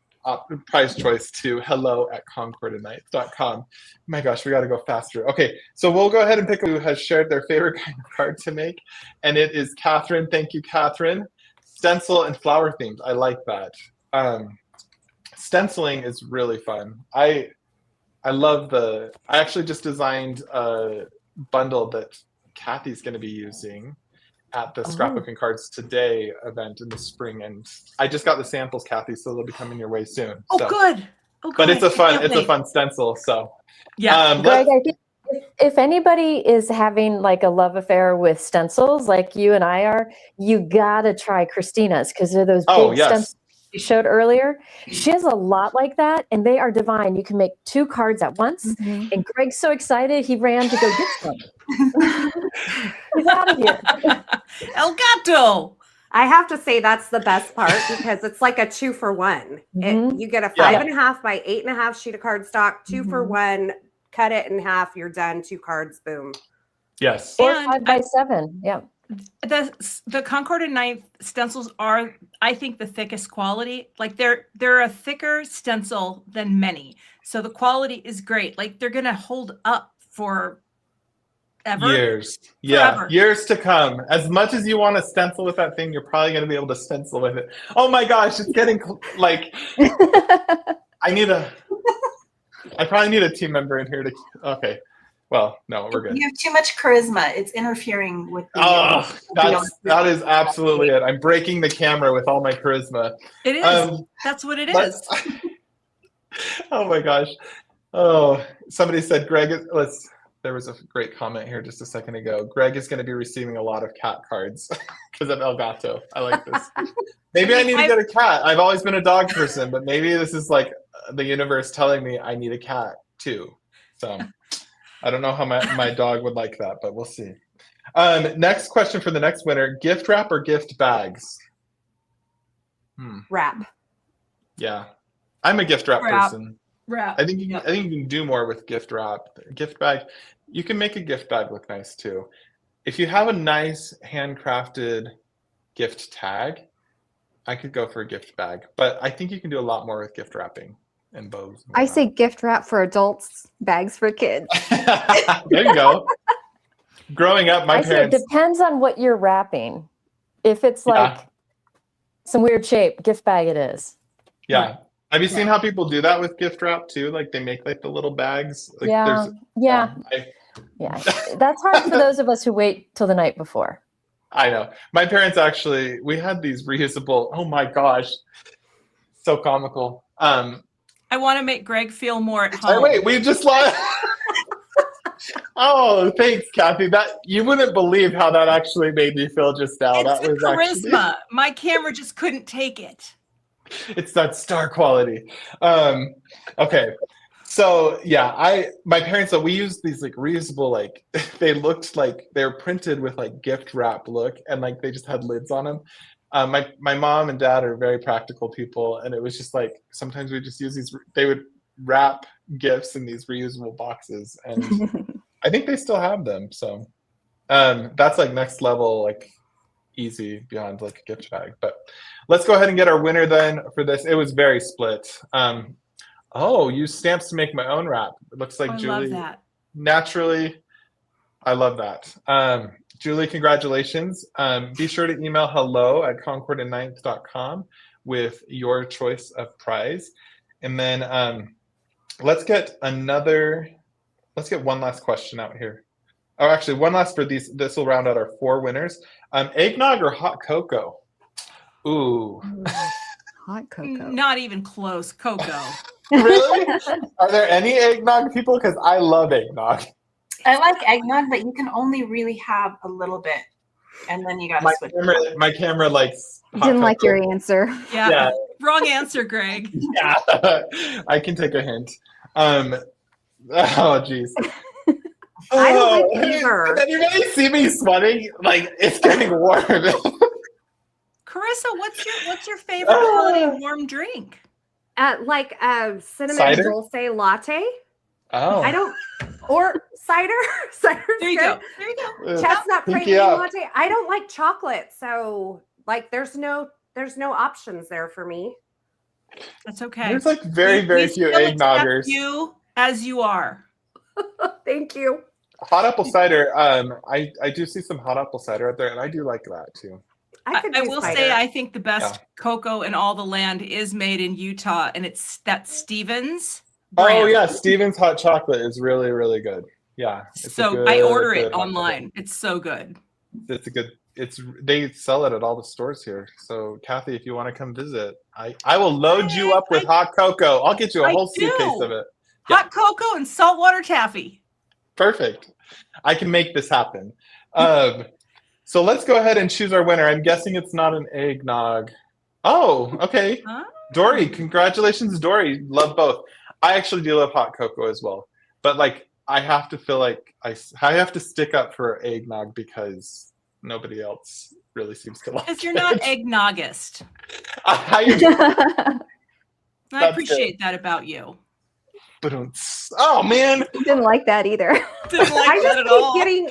choice to hello@concord9th.com. My gosh, we got to go faster. Okay, so we'll go ahead and pick who has shared their favorite kind of card to make. And it is Catherine. Thank you, Catherine. Stencil and flower themed. I like that. Stenciling is really fun. I actually just designed a bundle that Cathy's going to be using at the Scrapbooking Cards Today event in the spring, and I just got the samples, Cathy, so they'll be coming your way soon. Oh, good. But it's a fun stencil. So yeah, Greg, I think if anybody is having like a love affair with stencils, like you and I are, you gotta try Christina's because they're those big stencils you showed earlier. She has a lot like that, and they are divine. You can make 2 cards at once. And Greg's so excited he ran to go get some. He's out of here. El Gato. I have to say that's the best part because it's like a 2-for-1. You get a 5.5 by 8.5 sheet of cardstock, 2 for 1, cut it in half, you're done, 2 cards, boom. Yes. Or 5 by 7. Yeah. The Concord and 9th stencils are, I think, the thickest quality. Like they're a thicker stencil than many, so the quality is great. Like they're gonna hold up for years. Yeah, years to come. As much as you want to stencil with that thing, you're probably going to be able to stencil with it. Oh my gosh, it's getting like I probably need a team member in here to. Okay. Well, no, we're good. You have too much charisma. It's interfering with the. That is absolutely it. I'm breaking the camera with all my charisma. It is. That's what it is. Oh my gosh. Oh, somebody said, Greg, there was a great comment here just a second ago. Greg is going to be receiving a lot of cat cards because of El Gato. I like this. Maybe I need to get a cat. I've always been a dog person, but maybe this is like the universe telling me I need a cat too. So I don't know how my dog would like that, but we'll see. Next question for the next winner: gift wrap or gift bags? Wrap. Yeah, I'm a gift wrap person. Wrap. I think you can do more with gift wrap. Gift bag, you can make a gift bag look nice too. If you have a nice handcrafted gift tag, I could go for a gift bag. But I think you can do a lot more with gift wrapping and bows. I say gift wrap for adults, bags for kids. There you go. Growing up, my parents. It depends on what you're wrapping. If it's like some weird shape, gift bag it is. Yeah. Have you seen how people do that with gift wrap too? Like they make like the little bags. Like yeah. That's hard for those of us who wait till the night before. I know. My parents actually, we had these reusable. Oh my gosh, so comical. I want to make Greg feel more at home. Wait, we just lost. Oh, thanks, Cathy. That you wouldn't believe how that actually made me feel just now. It's that was charisma. Actually... My camera just couldn't take it. It's that star quality. Okay. So yeah, my parents, we used these like reusable, like they looked like they were printed with like gift wrap look, and like they just had lids on them. My mom and dad are very practical people, and it was just like sometimes we just use these. They would wrap gifts in these reusable boxes, and I think they still have them. So that's like next level, like easy beyond like a gift bag. But let's go ahead and get our winner then for this. It was very split. Use stamps to make my own wrap. It looks like I Julie love that. naturally. I love that. Julie, congratulations. Be sure to email hello@concordandninth.com with your choice of prize. And then let's get one last question out here. Oh, actually, one last for these. This will round out our 4 winners. Eggnog or hot cocoa? Ooh. Hot cocoa. Not even close. Cocoa. Really? Are there any eggnog people? Because I love eggnog. I like eggnog, but you can only really have a little bit, and then you got to switch. My camera likes hot Didn't like cocoa. your answer. Yeah. Yeah. Wrong answer, Greg. Yeah. I can take a hint. Oh, geez. I don't like either. Did you really see me sweating? Like, it's getting warm. Carissa, what's your favorite holiday warm drink? Like cinnamon Cider? dulce latte. Oh. I don't, or cider. Cider's There you good. go. There you go. Chestnut Pinky praline up. latte. I don't like chocolate, so like there's no options there for me. That's okay. There's like very We few still accept eggnoggers. you as you are. Thank you. Hot apple cider. I do see some hot apple cider out there, and I do like that too. I could I do will cider. say I think the best Yeah. cocoa in all the land is made in Utah, and it's that Stevens Oh brand. yeah, Stevens hot chocolate is really, really good. Yeah. it's a So I order good it hot online. It's so good. chocolate. It's a good. They sell it at all the stores here. So Cathy, if you want to come visit, I will load you up with hot cocoa. I'll get you a I whole suitcase do. of it. Hot cocoa and saltwater taffy. Perfect. I can make this happen. So let's go ahead and choose our winner. I'm guessing it's not an eggnog. Oh, okay. Huh? Dory, congratulations, Dory. Love both. I actually do love hot cocoa as well. But like, I have to feel like I have to stick up for eggnog because nobody else really seems to like it. Because you're not eggnoggist. I I appreciate that about you. Oh, man. Didn't like that either. Didn't like I that just at keep all. getting,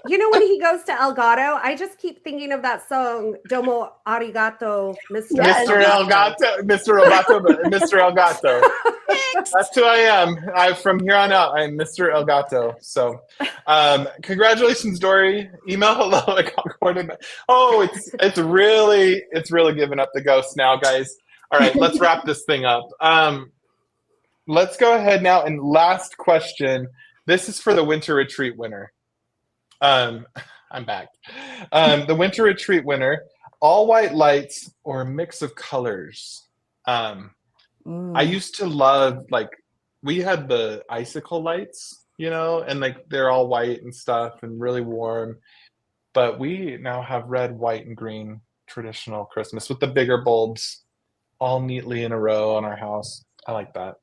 when he goes to Elgato, I just keep thinking of that song, Domo Arigato, Mr. Yes. Mr. Elgato. Mr. Elgato. Mr. Elgato. That's who I am. From here on out, I'm Mr. Elgato. So, congratulations, Dory. Email hello at Concord. Oh, it's really giving up the ghost now, guys. All right, let's wrap this thing up. Let's go ahead now, and last question. This is for the winter retreat winner. I'm back. The winter retreat winner: all white lights or a mix of colors. I used to love, like, we had the icicle lights, and like they're all white and stuff and really warm. But we now have red, white, and green traditional Christmas with the bigger bulbs all neatly in a row on our house. I like that.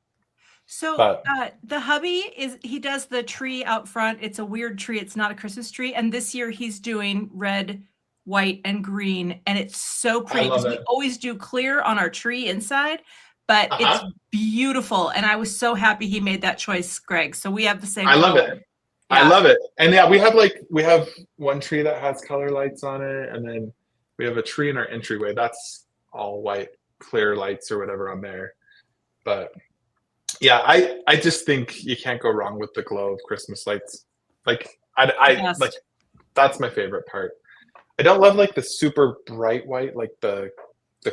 So But- the hubby he does the tree out front. It's a weird tree. It's not a Christmas tree. And this year he's doing red, white, and green. And it's so pretty love because we it. always do clear on our tree inside, but it's beautiful. And I was so happy he made that choice, Greg. So we have the same. I love color. it. I love it. And yeah, we have one tree that has color lights on it, and then we have a tree in our entryway that's all white, clear lights or whatever on there. But yeah, I just think you can't go wrong with the glow of Christmas lights. Like Yes. like that's my favorite part. I don't love like the super bright white, like the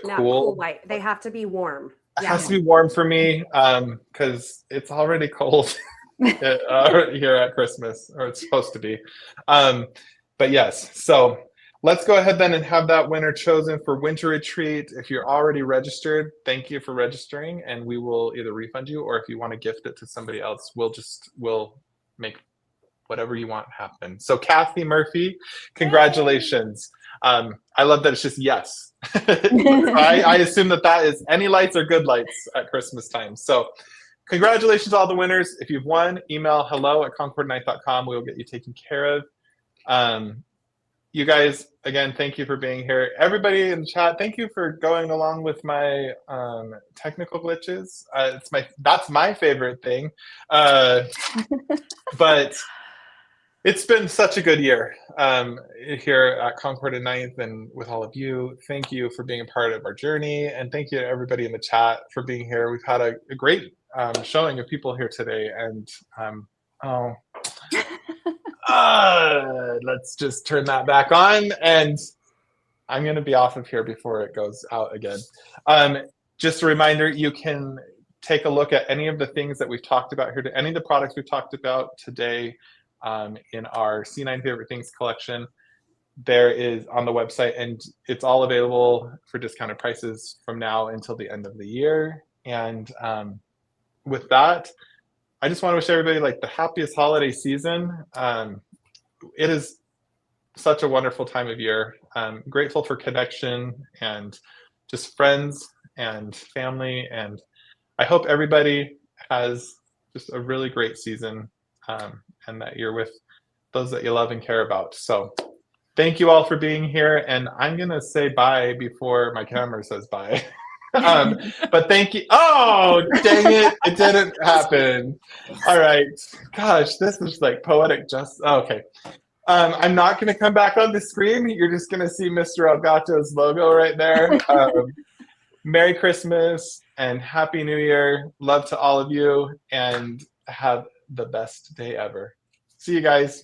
Not cool. white. They have to be warm. It Yeah. has to be warm for me because it's already cold here at Christmas, or it's supposed to be. But yes, so let's go ahead then and have that winner chosen for winter retreat. If you're already registered, thank you for registering, and we will either refund you, or if you want to gift it to somebody else, we'll make whatever you want happen. So Cathy Murphy, congratulations. I love that it's just yes. I assume that is any lights are good lights at Christmas time. So congratulations to all the winners. If you've won, email hello@concordnight.com. We will get you taken care of. You guys, again, thank you for being here. Everybody in the chat, thank you for going along with my technical glitches. That's my favorite thing. But It's been such a good year here at Concord and 9th and with all of you. Thank you for being a part of our journey. And thank you to everybody in the chat for being here. We've had a great showing of people here today. And let's just turn that back on. And I'm going to be off of here before it goes out again. Just a reminder, you can take a look at any of the things that we've talked about here, any of the products we've talked about today in our C9 Favorite Things collection. There is on the website, and it's all available for discounted prices from now until the end of the year. And with that, I just want to wish everybody like the happiest holiday season. It is such a wonderful time of year. I'm grateful for connection and just friends and family. And I hope everybody has just a really great season and that you're with those that you love and care about. So thank you all for being here. And I'm going to say bye before my camera says bye. But thank you. Oh, dang it. It didn't happen. All right. Gosh, this is like poetic justice. Oh, okay. I'm not going to come back on the screen. You're just going to see Mr. Elgato's logo right there. Merry Christmas and Happy New Year. Love to all of you and have the best day ever. See you guys.